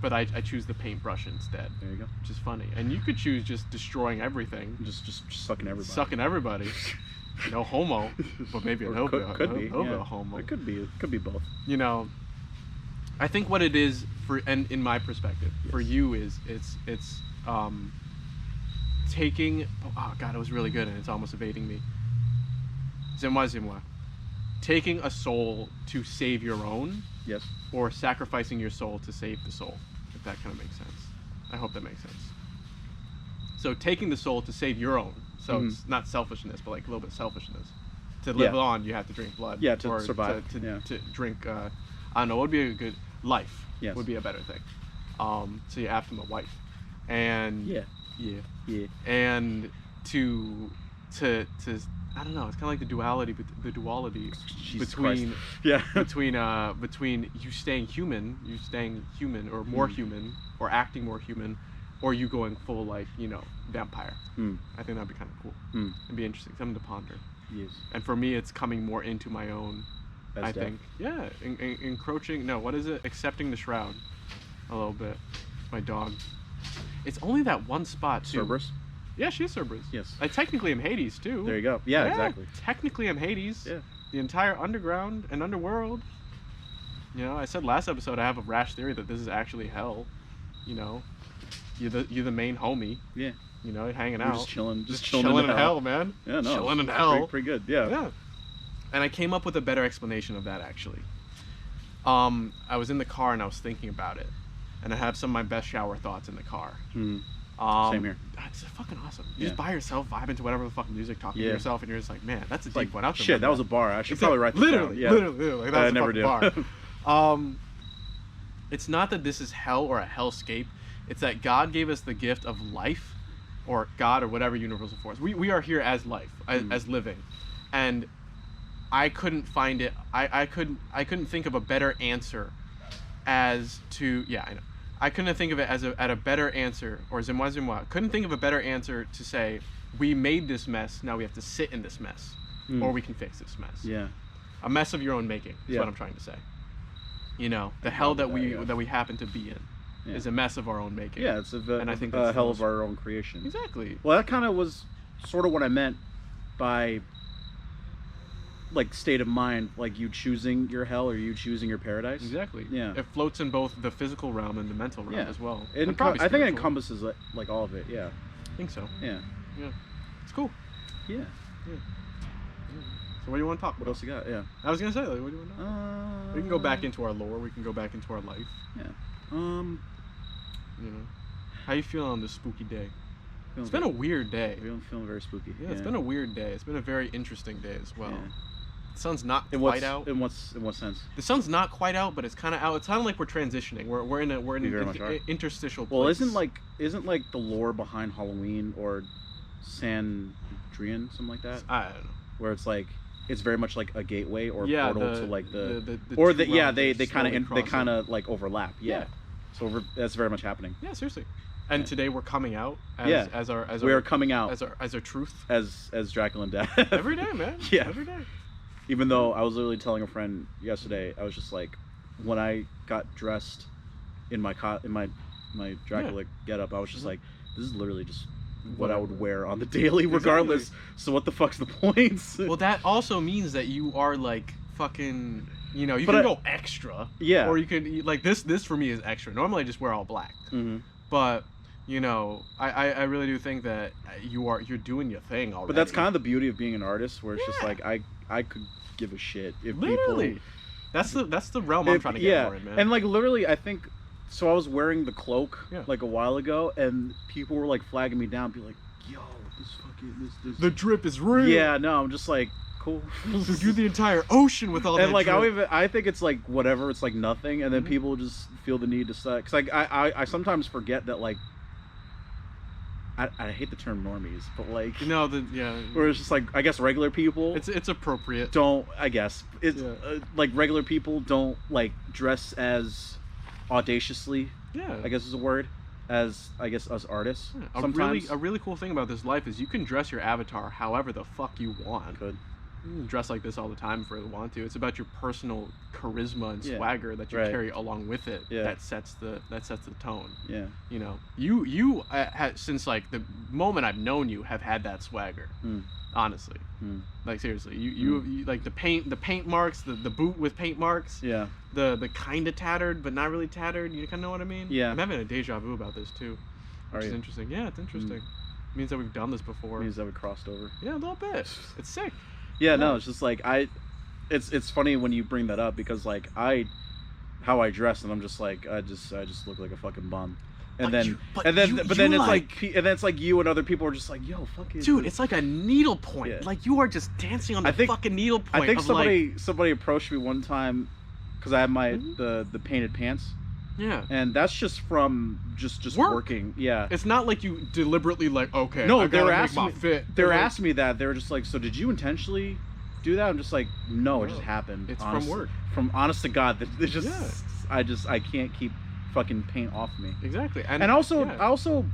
but I choose the paintbrush instead. There you go. Which is funny. And you could choose just destroying everything. Just sucking everybody. Sucking everybody. No homo, but maybe a could be. homo. It could be both. You know, I think what it is for, and in my perspective, for you is it's taking. Oh god, it was really good, and it's almost evading me. Zimwa. Taking a soul to save your own. Yes. Or sacrificing your soul to save the soul. If that kind of makes sense. I hope that makes sense. So taking the soul to save your own. So it's not selfishness, but like a little bit selfishness. To live on, you have to drink blood. Yeah, to survive. To drink, I don't know, what would be a good life? Yes. Would be a better thing. So you have to have a wife. And yeah. And to I don't know, it's kind of like the duality Jesus between Christ. between you staying human, or more human, or acting more human, or you going full like, you know, vampire. I think that'd be kind of cool. It'd be interesting, something to ponder. Yes. And for me, it's coming more into my own. As I death. think, yeah, encroaching. No, what is it? Accepting the shroud, a little bit. My dog. It's only that one spot too. Cerberus. Yeah, she's Cerberus. Yes. I technically am Hades too. There you go. Yeah, exactly. Technically I'm Hades. Yeah. The entire underground and underworld. You know, I said last episode I have a rash theory that this is actually hell. You know, you're the main homie. Yeah. You know, hanging We're out. just chilling in hell, man. Yeah, no. Chilling in hell. Pretty good. Yeah. Yeah. And I came up with a better explanation of that actually. I was in the car and I was thinking about it, and I have some of my best shower thoughts in the car. Same here. It's fucking awesome. You just by yourself, vibing to whatever the fucking music, talking to yourself, and you're just like, man, that's a deep like, one. I'll shit, that was a bar. I should probably write this down. Yeah. Literally, like, that's I a never fucking do. bar. It's not that this is hell or a hellscape. It's that God gave us the gift of life, or God, or whatever universal force. We are here as life, as living, and I couldn't find it. I couldn't think of a better answer as to I know. I couldn't think of it as a better answer, or zimwa. Couldn't think of a better answer to say we made this mess. Now we have to sit in this mess, or we can fix this mess. Yeah. A mess of your own making is what I'm trying to say. You know, the hell that we happen to be in is a mess of our own making. Yeah, it's and I think a that's hell of our own creation. Exactly. Well, that kind of was sort of what I meant by like state of mind, like you choosing your hell or you choosing your paradise. Exactly. Yeah. It floats in both the physical realm and the mental realm as well. I think it encompasses like all of it. Yeah. I think so. Yeah. Yeah. It's cool. Yeah. So what do you want to talk about? What else you got? Yeah. I was gonna say, like, what do you want to know? We can go back into our lore. We can go back into our life. Yeah. You know, how you feeling on this spooky day? It's been a weird day. Feeling very spooky. Yeah, it's been a weird day. It's been a very interesting day as well. Yeah. The sun's not quite out. In what sense? The sun's not quite out, but it's kind of out. It's kind of like we're transitioning. We're in an interstitial place. Well, isn't like the lore behind Halloween or Sandrian, something like that? I don't know. Where it's like it's very much like a gateway or a Yeah, portal to like the or two the yeah realms they are they kind slowly of they crossing. kind of like overlap. Yeah. Yeah. So that's very much happening. Yeah, seriously. And Yeah. today we're coming out as Yeah. We our are coming out as our truth as Dracula and Death every day, man. Yeah. Every day. Even though I was literally telling a friend yesterday, I was just like, when I got dressed in my my Dracula getup, I was just like, this is literally just what I would wear on the daily, regardless. Exactly. So what the fuck's the point? Well, that also means that you are like fucking, you know, you But can I- go extra. Yeah. Or you can like this for me is extra. Normally I just wear all black. hmm But you know, I really do think that you're doing your thing already. But that's kind of the beauty of being an artist, where it's just Yeah. like I could give a shit if literally. people. That's the realm I'm trying to get more in, man. And like literally, I think. So I was wearing the cloak Yeah. like a while ago, and people were like flagging me down, be like, "Yo, this fucking this." the drip is real. Yeah, no, I'm just like, cool. So do the entire ocean with all that And like drip. I think it's like whatever, it's like nothing, and then Mhm. people just feel the need to start. Cause like I sometimes forget that like I hate the term normies, but like No, where it's just like I guess regular people it's appropriate. don't I guess it's Yeah. like regular people don't like dress as audaciously, Yeah. I guess is a word, as I guess us artists. Yeah, Sometimes a really cool thing about this life is you can dress your avatar however the fuck you want. could. You can dress like this all the time if you really want to. It's about your personal charisma and Yeah. swagger that you Right. carry along with it. Yeah. That sets the tone. Yeah. You know, you since like the moment I've known you have had that swagger. Mm. Honestly, Mm. like seriously, you like the paint marks, the boot with paint marks, Yeah. the kind of tattered but not really tattered. You kind of know what I mean? Yeah. I'm having a deja vu about this too, Are which is you? interesting. Yeah, it's interesting. Means that we've done this before. Means that we crossed over. Yeah, a little bit. It's sick. Yeah, no, Yeah. it's just like it's funny when you bring that up because like how I dress and I'm just like I just look like a fucking bum. And then it's like you and other people are just like, yo, fuck it. Dude, it's like a needle point. Yeah. Like you are just dancing on the I think- fucking needle point. I think of somebody approached me one time because I had my Mhm. the painted pants, yeah. and that's just from just Work. working. Yeah. It's not like you deliberately like, okay, No, I they gotta were make asking my me. fit. They were They're like, asking me that. They were just like, so did you intentionally do that? I'm just like, no, it just No. happened. It's honest, from work. From honest to God, that it just Yeah. I can't keep fucking paint off me. Exactly. And also, yeah. I also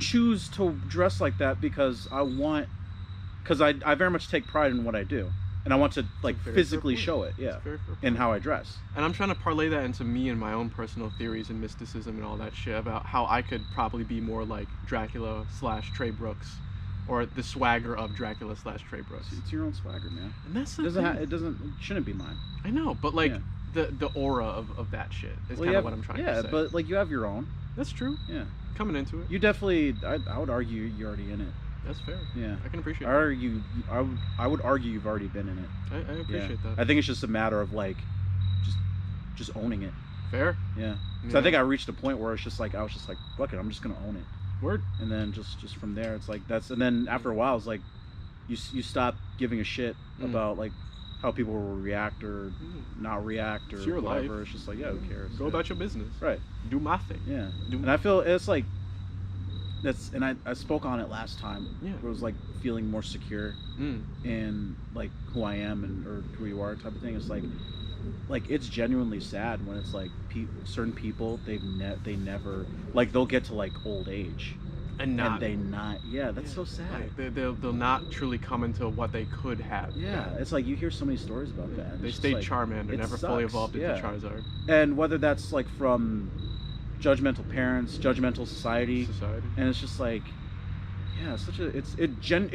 choose to dress like that because I very much take pride in what I do, and I want to like Very fair physically point. show it, It's yeah, a very fair in point. how I dress. And I'm trying to parlay that into me and my own personal theories and mysticism and all that shit about how I could probably be more like Dracula / Trey Brooks, or the swagger of Dracula / Trey Brooks. It's your own swagger, man. And that's It the doesn't. thing. It shouldn't be mine. I know, but like Yeah. the aura of that shit is Well, kind you of have- what I'm trying yeah, to say. but like you have your own. That's true. Yeah. Coming into it. You definitely. I would argue you're already in it. That's fair. Yeah. I can appreciate I argue. I would argue you've already been in it. that. I Yeah. appreciate that. I think it's just a matter of like, just owning it. Fair. Yeah. So Yeah. I think I reached a point where I was just like, fuck it, I'm just gonna own it. Word. And then just from there, it's like that's. And then after a while, it's like, you stop giving a shit Mm. about like how people will react or Mm. not react or It's your whatever. life. It's just like, yeah, who cares? Go Yeah. about your business. Right. Do my thing. Yeah. Do And I feel it's like that's, and I spoke on it last time. Yeah. Where it was like feeling more secure Mm. in like who I am and or who you are type of thing. It's like it's genuinely sad when it's like certain people they never like they'll get to like old age And not. yeah, that's so sad. Like, they'll not truly come into what they could have. Yeah, it's like you hear so many stories about that. and They it's just stayed like, Charmander, it never fully sucks, evolved into yeah. Charizard. And whether that's like from judgmental parents, judgmental society, Society. and it's just like, yeah, it's such a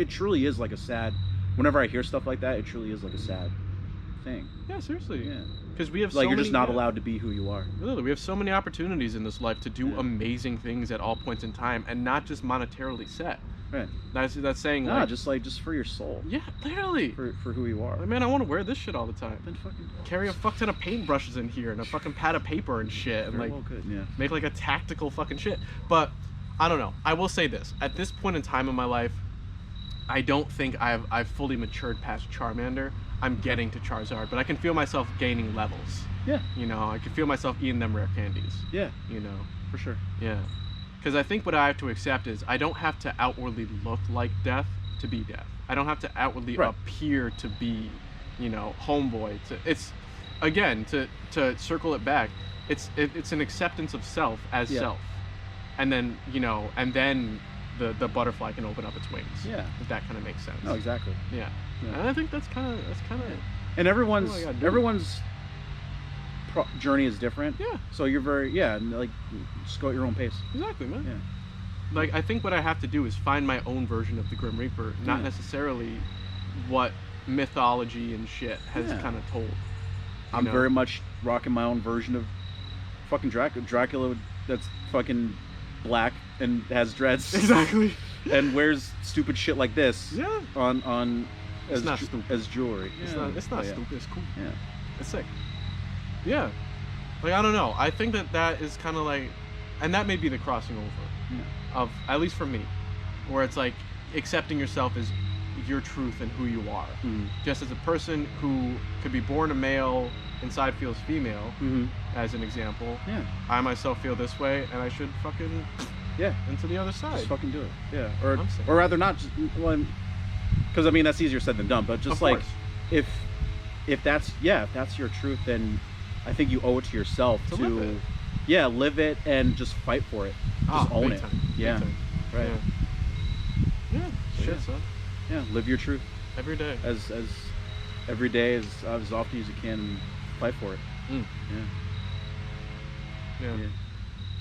it truly is like a sad. Whenever I hear stuff like that, it truly is like a sad thing. Yeah, seriously. Yeah, Because we have like so you're many, just not yeah. allowed to be who you are. Literally, we have so many opportunities in this life to do Yeah. amazing things at all points in time, and not just monetarily set. Right. That's saying Nah, like, just for your soul, yeah, literally. for who you are. Like, man, I want to wear this shit all the time. Then fucking Carry a fuck ton of paintbrushes in here and a fucking pad of paper and shit, and very like well could, yeah. make like a tactical fucking shit. But I don't know. I will say this: at this point in time in my life, I don't think I've fully matured past Charmander. I'm getting to Charizard, but I can feel myself gaining levels. Yeah, You know, I can feel myself eating them rare candies. yeah, You know, for sure. yeah. Because I think what I have to accept is I don't have to outwardly look like death to be death. I don't have to outwardly Right. appear to be, you know, homeboy. It's again to circle it back. It's an acceptance of self as Yeah. self, and then the butterfly can open up its wings. Yeah. If that kind of makes sense. No, exactly. Yeah. Yeah. And I think that's kind of And everyone's That's all I gotta do. journey is different. Yeah. So you're and like just go at your own pace. exactly, man. Yeah. Like I think what I have to do is find my own version of the Grim Reaper, not Yeah. necessarily what mythology and shit has Yeah. kind of told. I'm know? very much rocking my own version of fucking Dracula. Dracula that's fucking black and has dreads. Exactly. And wears stupid shit like this. Yeah. On It's as not stupid. as jewelry. It's Yeah. not But yeah. stupid. It's cool. Yeah. It's sick. Yeah. Like I don't know. I think that is kind of like, and that may be the crossing over Yeah. of, at least for me, where it's like accepting yourself as your truth and who you are. Mhm. Just as a person who could be born a male, inside feels female, Mhm. as an example. Yeah. I myself feel this way, and I should fucking Yeah. into the other side. Just fucking do it. Yeah. Or I'm saying. or rather not just because I mean that's easier said than done. But just Of like course. if that's your truth, then I think you owe it to yourself To live it. live it and just fight for it. Just own big it. time. Yeah. Big time. Right. Yeah. Shit, Yeah. son. Yeah. Live your truth Every day. as every day as often as you can. And fight for it. Mm. Yeah. Yeah. Yeah.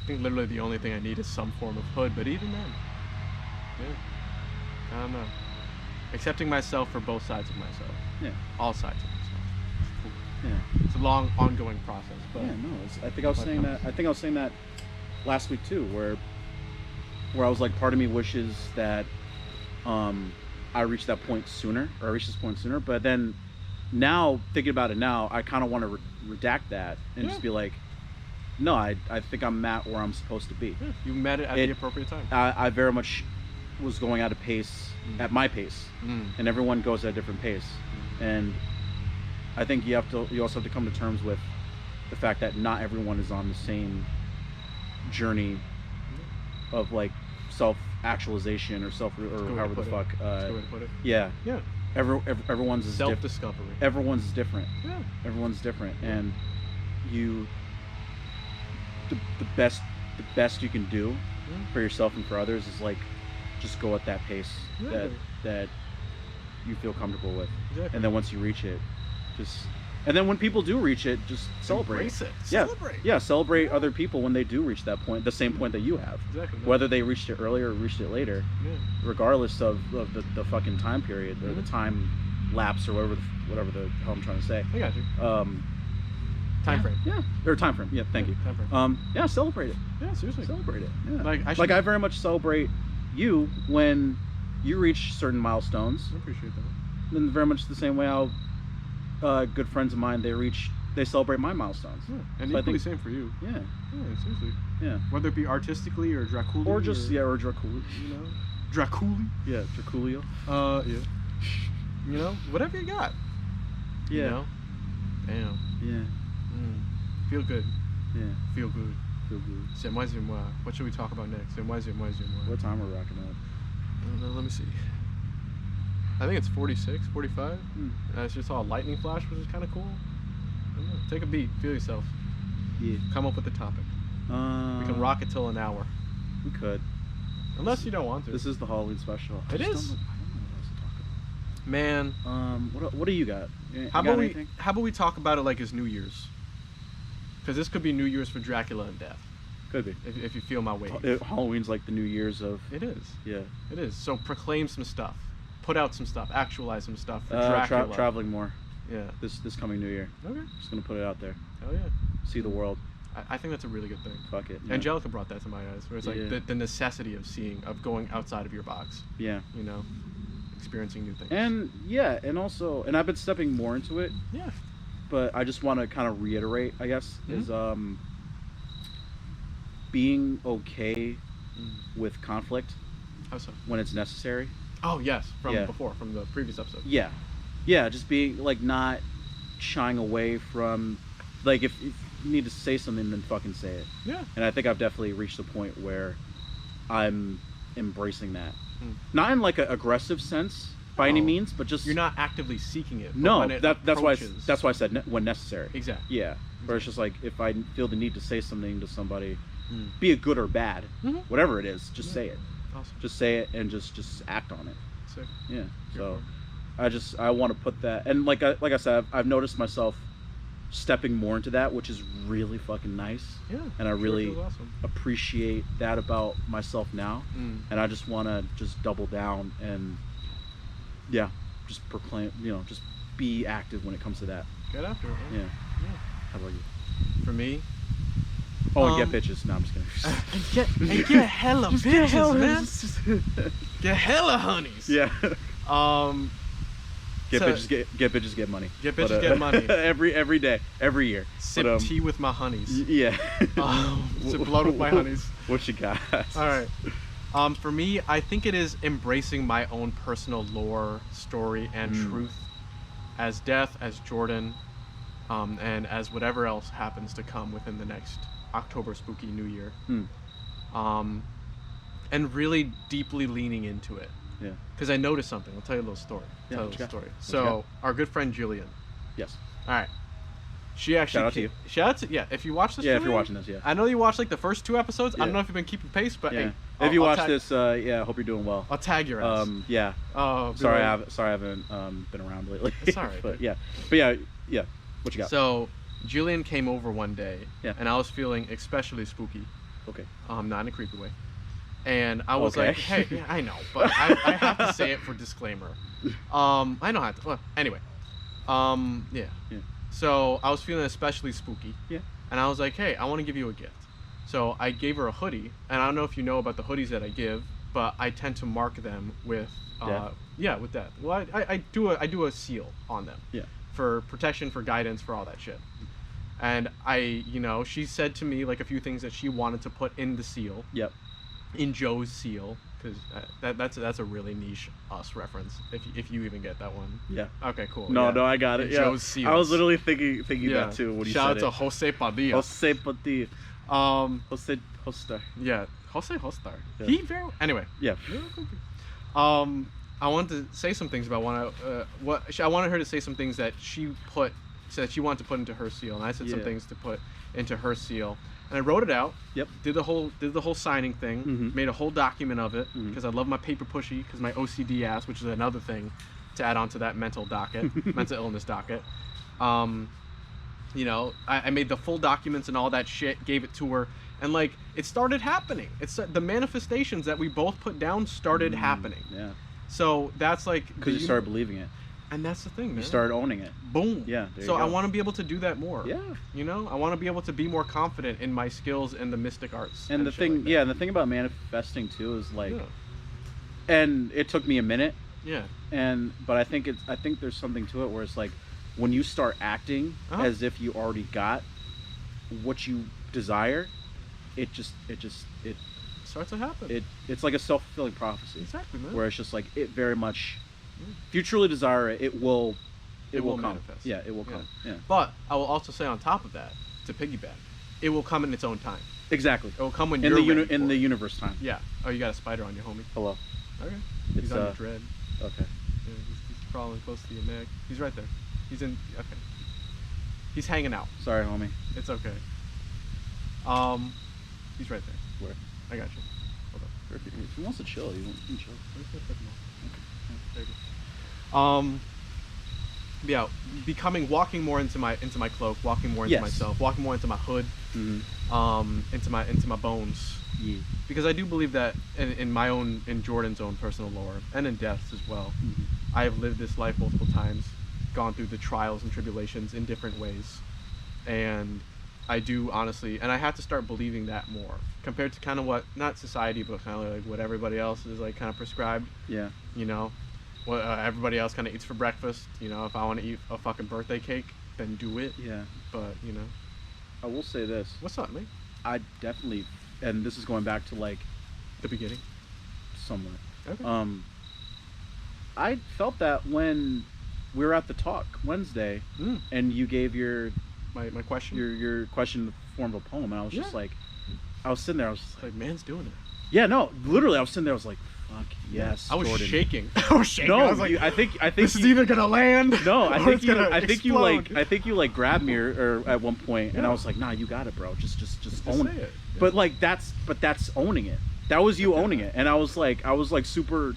I think literally the only thing I need is some form of hood, but even then, yeah, I don't know. Accepting myself for both sides of myself, Yeah. all sides of myself. It's cool. Yeah. It's a long, ongoing process, but Yeah, no, I think I was saying that. I think I was saying that last week too, where I was like, part of me wishes that I reached that point sooner, or I reached this point sooner. But then now thinking about it now, I kind of want to redact that and just Yeah. be like, no, I think I'm at where I'm supposed to be. yeah, you met it at the appropriate time. I very much was going at a pace, at my pace, Mm. and everyone goes at a different pace, and I think you also have to come to terms with the fact that not everyone is on the same journey of like self-actualization or way however to the put it. fuck. That's a good way to put it. Yeah, Yeah, everyone's is different. self-discovery. Everyone's different. Yeah, Everyone's different, and the best you can do Yeah. for yourself and for others is like just go at that pace Yeah. that you feel comfortable with, exactly. and then once you reach it, and then when people do reach it, just celebrate. Embrace it. Yeah. Celebrate. Yeah, celebrate other people when they do reach that point, the same point that you have. Exactly. Whether they reached it earlier or reached it later, Yeah. regardless of the fucking time period or the Mhm. time lapse or whatever the hell I'm trying to say. I got you. Time Yeah, frame. Yeah, or time frame. Yeah, thank you. Time frame. Yeah, celebrate it. Yeah, seriously. Celebrate it. Yeah. Like, I like should- I very much celebrate you when you reach certain milestones. I appreciate that. And very much the same way how good friends of mine they celebrate my milestones. Yeah. And So I equally think- same for you. Yeah, Yeah, seriously. yeah. Whether it be artistically or Dracula Or just or Dracula. you know, Dracula. Yeah, Draculio. Yeah. You know, whatever you got. Yeah. You know? Damn. Yeah. Feel good. Yeah. Feel good. Feel good. C'est moi. What should we talk about next? C'est moi. What time are we rocking up? Let me see. I think it's 46, 45. I just saw a lightning flash, which is kind of cool. I don't know. Take a beat. Feel yourself. Yeah. Come up with a topic. We can rock it till an hour. We could. Unless you don't want to. This is the Halloween special. It is. I don't know what else to talk Man, about. What do you got? You how got about anything? we talk about it like it's New Year's? Because this could be New Year's for Dracula and death. Could be. If you feel my weight. Halloween's like the New Year's of. It is. Yeah. It is. So proclaim some stuff. Put out some stuff. Actualize some stuff for Dracula. Traveling more. Yeah. This coming New Year. Okay. Just gonna put it out there. Hell yeah. See the world. I think that's a really good thing. Fuck it. Yeah. Angelica brought that to my eyes, where it's like Yeah. the necessity of going outside of your box. Yeah. You know, experiencing new things. And also, I've been stepping more into it, yeah. but I just want to kind of reiterate, I guess, Mhm. is being okay with conflict How so? when it's necessary. Oh yes, from Yeah. before, from the previous episode. Yeah, just being like not shying away from, like if you need to say something, then fucking say it. Yeah. And I think I've definitely reached a point where I'm embracing that, Mm. not in like an aggressive sense, by any means, but just you're not actively seeking it. No, when it that's why approaches- that's why I said when necessary. Exactly. Yeah, where it's just like if I feel the need to say something to somebody, Mm. be it good or bad, Mhm. whatever it is, just Yeah. say it. Awesome. Just say it and just act on it. Sick. Yeah. Go So I want to put that, and like I said, I've noticed myself stepping more into that, which is really fucking nice. Yeah. And I really feels awesome. appreciate that about myself now. Mm. And I just want to just double down and just proclaim, just be active when it comes to that. Get after it. Man. Yeah. How about you? For me. Oh, and get bitches. No, I'm just kidding. get hella Just bitches, man. man. Get hella honeys. Yeah. Get So- bitches, get money. Get bitches, get money. every day, every year. Sip But, tea with my honeys. Yeah. Sip blood with my honeys. What you got? All right. For me, I think it is embracing my own personal lore, story, and truth as Death, as Jordan, and as whatever else happens to come within the next October spooky New Year. And really deeply leaning into it. Yeah. Because I noticed something. I'll tell you a little story. Yeah, Tell you a what little you story. What you So, our good friend Jillian. Yes. All right. She actually Shout out to you. Shout out to if you watch this. Yeah, if Jillian, you're watching this, yeah. I know you watched like the first 2 episodes. I Yeah. don't know if you've been keeping pace, but Yeah. hey, If you I'll watch tag- this, I hope you're doing well. I'll tag your ass. Yeah. Oh, Sorry, I haven't been around lately. It's all right, but dude. yeah. What you got? So, Jillian came over one day, Yeah. and I was feeling especially spooky. Okay. Not in a creepy way. And I was Okay. like, hey, yeah, I know, but I have to say it for disclaimer. I know how to. Well, anyway. Yeah. Yeah. So I was feeling especially spooky. Yeah. And I was like, hey, I want to give you a gift. So I gave her a hoodie, and I don't know if you know about the hoodies that I give, but I tend to mark them with with that. Well, I do a seal on them. Yeah. For protection, for guidance, for all that shit. And she said to me like a few things that she wanted to put in the seal. Yep. In Joe's seal, because that's a really niche Us reference. If you even get that one. Yeah. Okay, cool. No, yeah. I got it. In Yeah. Joe's seals. I was literally thinking that too when you Shout said out to Jose Padilla. Jose Padilla. Jose Hostar. Yeah, Jose Hostar. Yeah. He very anyway. Yeah. I wanted to say some things about I wanted her to say some things that she said she wanted to put into her seal, and I said some Yeah. things to put into her seal, and I wrote it out. Yep. Did the whole signing thing. Mhm. Made a whole document of it Mhm. because I love my paper pushy because my OCD ass, which is another thing to add on to that mental illness docket. I made the full documents and all that shit, gave it to her, and like it started happening. It's the manifestations that we both put down started happening. Yeah. So that's like Because you started believing it. and that's the thing, man. You started owning it. Boom. Yeah. There So you I go. want to be able to do that more. Yeah. I want to be but to be more confident in my skills in the mystic arts. And the shit thing, like that. and the thing about manifesting too is like, Yeah. and it took me a minute, Yeah. but I think there's something to it where it's like, when you start acting Uh-huh. as if you already got what you desire, it Starts to happen. it's like a self-fulfilling prophecy. Exactly, man. Where it's just like it very much, if you truly desire it, it will will come. manifest. Yeah, it will Yeah. come. Yeah. But I will also say on top of that, to piggyback, it will come in its own time. Exactly. It will come when In you're the ready in for the it. universe time. Yeah. Oh, you got a spider on your homie. Hello. Okay. It's He's on your dread. okay. Yeah, he's crawling close to your neck. He's right there. He's in. Okay. He's hanging out. Sorry, homie. It's okay. He's right there. Where? I got you. Hold on. If he wants to chill, you can chill. There you go. Yeah, walking more into my cloak, walking more into Yes. myself, walking more into my hood, Mm-hmm. into my bones. Yeah. Because I do believe that in Jordan's own personal lore and in Death's as well, Mm-hmm. I have lived this life multiple times, gone through the trials and tribulations in different ways, and I do honestly, and I have to start believing that more compared to kind of what not society, but kind of like what everybody else is like kind of prescribed. Yeah. What everybody else kind of eats for breakfast. If I want to eat a fucking birthday cake, then do it. Yeah. But I will say this. what's up, man? I definitely, and this is going back to like The beginning. somewhere. Okay. I felt that when we were at the talk Wednesday, and you gave your My question. your question in the form of a poem, and I was just Yeah. like, I was sitting there, I was just Like man's doing it. Yeah, no, literally, I was sitting there. I was like, "Fuck yes." I was Jordan. shaking. I was shaking. No, I was like, I think this is either gonna land. No, I or think it's you. gonna I think you explode. I think you like grabbed me or at one point, and I Yeah. was like, "Nah, you got it, bro. Just Just own say it." it. Yeah. But like that's owning it. That was you owning it, and I was like super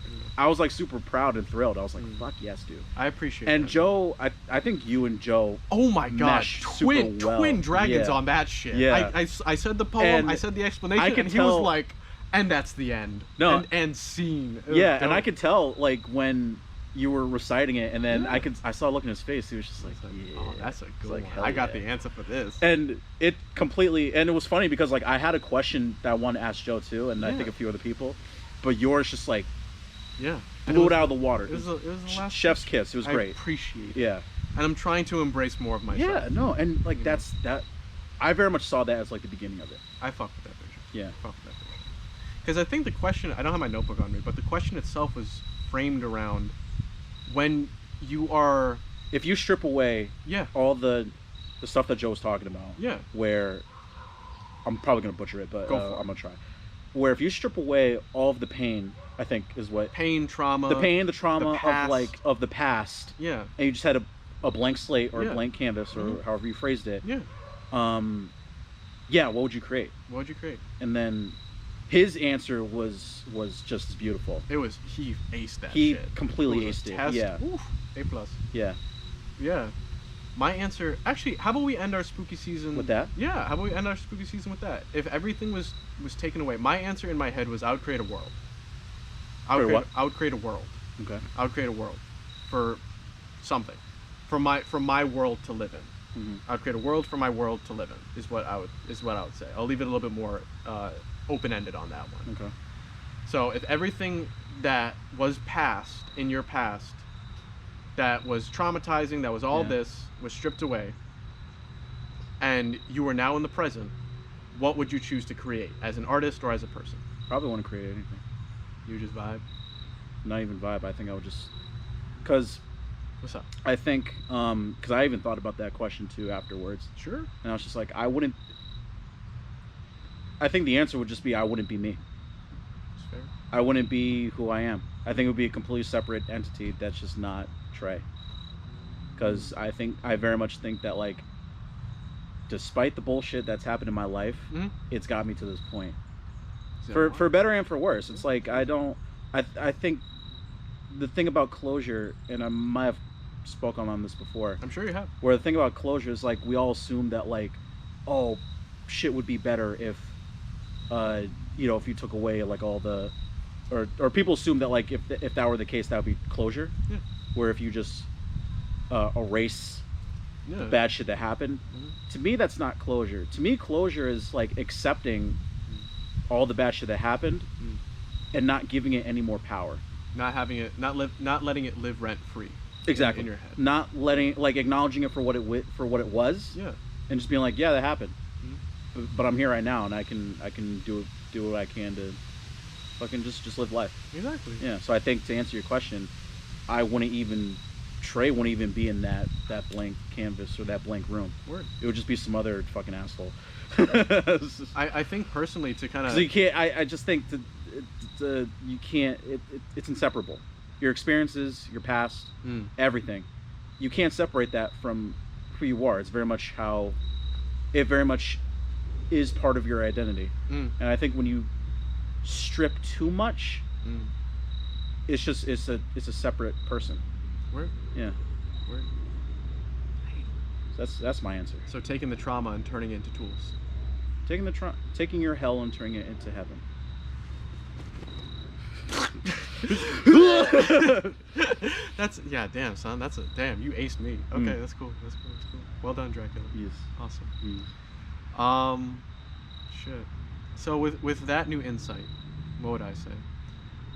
proud and thrilled. I was like, "Fuck yes, dude." I appreciate. And that. Joe, I think you and Joe. Oh my god, mesh super well. twin dragons Yeah. on that shit. Yeah. I said the poem, And I said the explanation, I could and he was tell- like, and that's the end. No. And scene. It was Yeah, and I dope. could tell like when you were reciting it, and then Yeah. I saw a look in his face. He was just like, It's like, "Yeah." oh, that's a good like, one. hell I got yeah. the answer for this. And it completely, and it was funny because like I had a question that I wanted to ask Joe too, and I Yeah. think a few other people, but yours just like Yeah. blew it out of the water. It was the last Chef's kiss. It was I great. appreciate it. Yeah. And I'm trying to embrace more of myself. Yeah. No, and like You that's that. I very much saw that as like the beginning of it. I fuck with that vision. Yeah. Fuck with that vision. Because I think the question, I don't have my notebook on me, but the question itself was framed around when you are, If you strip away yeah, all the stuff that Joe was talking about, yeah, where I'm probably gonna butcher it, but Go for it. I'm gonna try. Where if you strip away all of the pain, I think is what pain, trauma, the pain, the trauma of past. like of the past, yeah, and you just had a blank slate or Yeah. a blank canvas or Mhm. however you phrased it. yeah. Yeah, what would you create? What would you create? And then his answer was just as beautiful. It was, he aced that He shit. completely It was a aced it. test. Yeah. Oof, A+. Yeah. Yeah. My answer, actually, how about we end our spooky season With that? Yeah, how about we end our spooky season with that? If everything was taken away, my answer in my head was I would create a world. I would Create what? I would create a world. Okay. I would create a world for something, for my world to live in. Mhm. I would create a world for my world to live in. Is what I would say. I'll leave it a little bit more open-ended on that one. Okay. So if everything that was past in your past, that was traumatizing, that was all Yeah. this, was stripped away, and you are now in the present, what would you choose to create as an artist or as a person? Probably want to create anything. You just vibe. Not even vibe. I think I would just, cause What's up? I think, cause I even thought about that question too afterwards, Sure. and I was just like, I wouldn't. I think the answer would just be I wouldn't be me. It's fair. I wouldn't be who I am. I think it would be a completely separate entity that's just not Trey. Because I very much think that like, despite the bullshit that's happened in my life, Mhm. it's got me to this point. Is that For why? better and for worse. It's like I think the thing about closure, and I might have spoken on this before, I'm sure you have. where the thing about closure is like we all assume that like, oh, shit would be better if if you took away like all the, or people assume that like if that were the case, that would be closure. Yeah. Where if you just erase Yeah. the bad shit that happened, Mhm. to me that's not closure. To me, closure is like accepting all the bad shit that happened Mm. and not giving it any more power. Not having it, not letting it live rent free. Exactly. In your head. Not letting, like, acknowledging it for what it was, Yeah. and just being like, yeah, that happened, Mhm. but I'm here right now, and I can do what I can to fucking just live life. Exactly. Yeah. So I think to answer your question, Trey wouldn't even be in that blank canvas or that blank room. Word. It would just be some other fucking asshole. I think personally to kind So of. you can't. I just think you can't. It's inseparable. Your experiences, your past, everything. You can't separate that from who you are. It's very much how. It very much is part of your identity. And I think when you strip too much, it's a separate person. Word. Yeah. Word. So that's my answer. So taking the trauma and turning it into tools. Taking your hell and turning it into heaven. That's damn son. Damn. You aced me. Okay, that's cool. That's cool. Well done, Dracula. Yes. Awesome. Shit. So with that new insight, what would I say?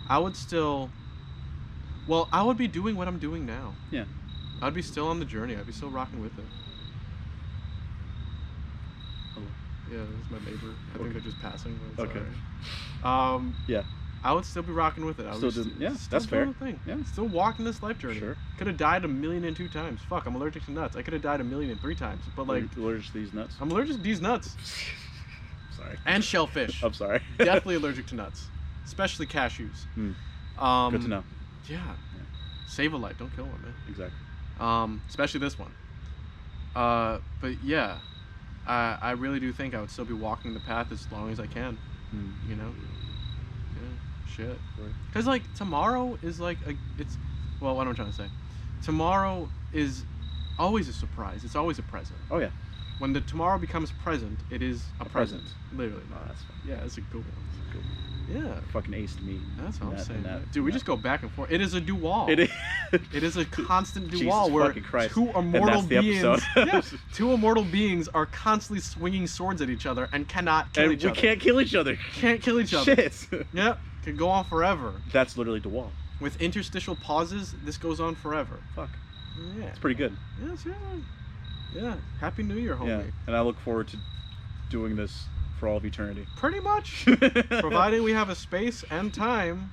I would still. Well, I would be doing what I'm doing now. Yeah. I'd be still on the journey. I'd be still rocking with it. Hello. Yeah, this is my neighbor. I think they're just passing. But it's Okay. alright. Yeah. I would still be rocking with it. I would Still be doing- yeah, still that's fair. doing the thing. Yeah. Still walking this life journey. Sure. Could have died 1,000,002 times. Fuck, I'm allergic to nuts. I could have died 1,000,003 times. But like, allergic to these nuts. I'm allergic to these nuts. sorry. And shellfish. I'm sorry. Definitely allergic to nuts, especially cashews. Good to know. Yeah. Save a life, don't kill one, man. Exactly. Especially this one. But yeah, I really do think I would still be walking the path as long as I can. You know? Yeah. Shit. Because like tomorrow is like well, what am I trying to say? Tomorrow is always a surprise. It's always a present. Oh yeah. When the tomorrow becomes present, it is a present. Literally. Oh, that's fine. Yeah, that's a good one. That's a good one. Yeah. Fucking aced me. That's what I'm saying. That, Dude, we just go back and forth. It is a dual. It is. It is a constant Jesus dual where fucking Christ. two immortal And that's the beings, episode. two immortal beings are constantly swinging swords at each other and cannot kill each we other. can't kill each other. Can't kill each other. Shit. Yep. Could go on forever. That's literally Dual. With interstitial pauses, this goes on forever. Fuck. Yeah. It's pretty good. Yes, yeah. Yeah. Happy New Year, homie. Yeah. And I look forward to doing this for all of eternity. Pretty much. Providing we have a space and time.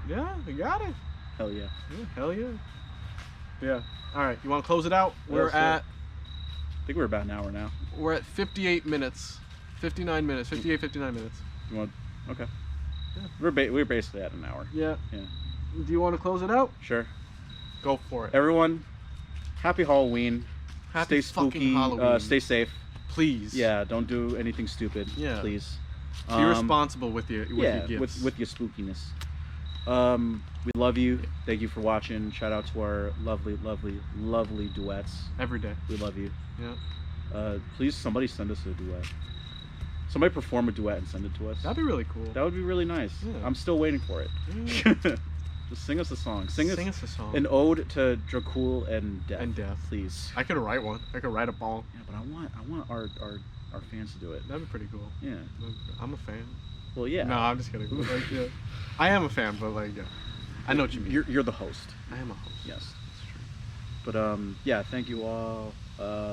Yeah, we got it. Hell yeah. Yeah, hell yeah. Yeah. All right, you want to close it out? Yeah, We're let's at do it. I think we're about an hour now. we're at 58 minutes. 59 minutes. 58 59 minutes. You want? Okay. Yeah. We're basically at an hour. Yeah. Yeah. Do you want to close it out? Sure. Go for it. Everyone, happy Halloween. Happy Stay spooky. fucking Halloween. Stay safe. Please. Yeah. Don't do anything stupid. Yeah. Please. Be responsible with your yeah, your gifts. with your spookiness. We love you. Thank you for watching. Shout out to our lovely duets. Every day. We love you. Yeah. Please, somebody send us a duet. Somebody perform a duet and send it to us. That'd be really cool. That would be really nice. Yeah. I'm still waiting for it. Yeah. Just sing us a song. Sing us a song. an ode to Dracula and death. And death. Please. I could write one. I could write a ball. Yeah, but I want our fans to do it. That'd be pretty cool. Yeah. I'm a fan. Well, yeah. No, I'm just kidding. Like, yeah. I am a fan, but like, yeah. I know what you mean. You're the host. I am a host. Yes. That's true. But yeah, thank you all,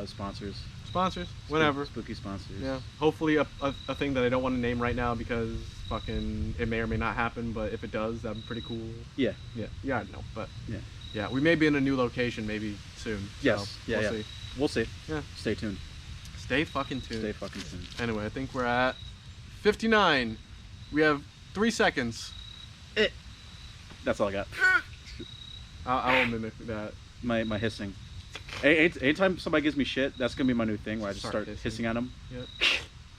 sponsors. Sponsors, whatever. Spooky sponsors. Yeah. Hopefully a thing that I don't want to name right now because fucking it may or may not happen, but if it does, that'd be pretty cool. Yeah. Yeah. Yeah, I know, but Yeah. yeah, we may be in a new location maybe soon. Yes. So Yeah. we'll Yeah. see. We'll see. Yeah. Stay tuned. Stay fucking tuned. Stay fucking tuned. Anyway, I think we're at 59. We have 3 seconds. That's all I got. I'll mimic that. My hissing. Anytime somebody gives me shit, that's gonna be my new thing where I just start hissing at them. Yeah.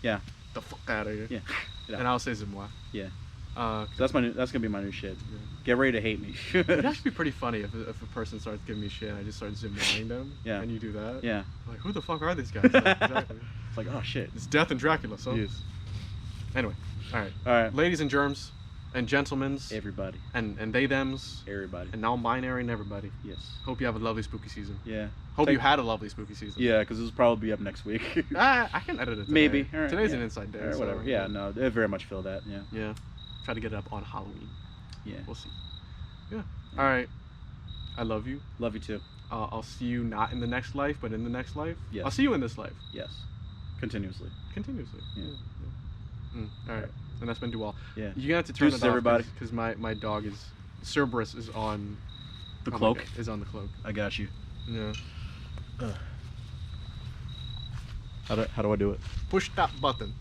Yeah. The fuck out of here. Yeah. And I'll say some more. Yeah. So That's gonna be my new shit. Yeah. Get ready to hate me. It'd actually be pretty funny if a person starts giving me shit and I just start zooming them. Yeah. And you do that. Yeah. Like, who the fuck are these guys? Like, exactly. It's like, oh shit. It's Death and Dracula, so. Yes. Anyway. Alright. All right. Ladies and germs and gentlemen's Everybody. and they thems Everybody. and non-binary and everybody. Yes. Hope you have a lovely spooky season. Yeah. Hope you had a lovely spooky season. Yeah, because this will probably be up next week. I can edit it today. Maybe. All right, Today's yeah. an inside day. Or so, whatever. Yeah. No. I very much feel that. Yeah. Yeah. Try to get it up on Halloween. Yeah. We'll see. Yeah. All right. I love you. Love you too. I'll see you not in the next life, but in the next life. Yes. I'll see you in this life. Yes. Continuously. Continuously. Yeah. All right. And that's been Dual. Yeah. You're gonna have to turn Deuces, it off everybody. because my dog is Cerberus is on The oh my cloak. God, is on the cloak. I got you. Yeah. How do I do it? Push that button.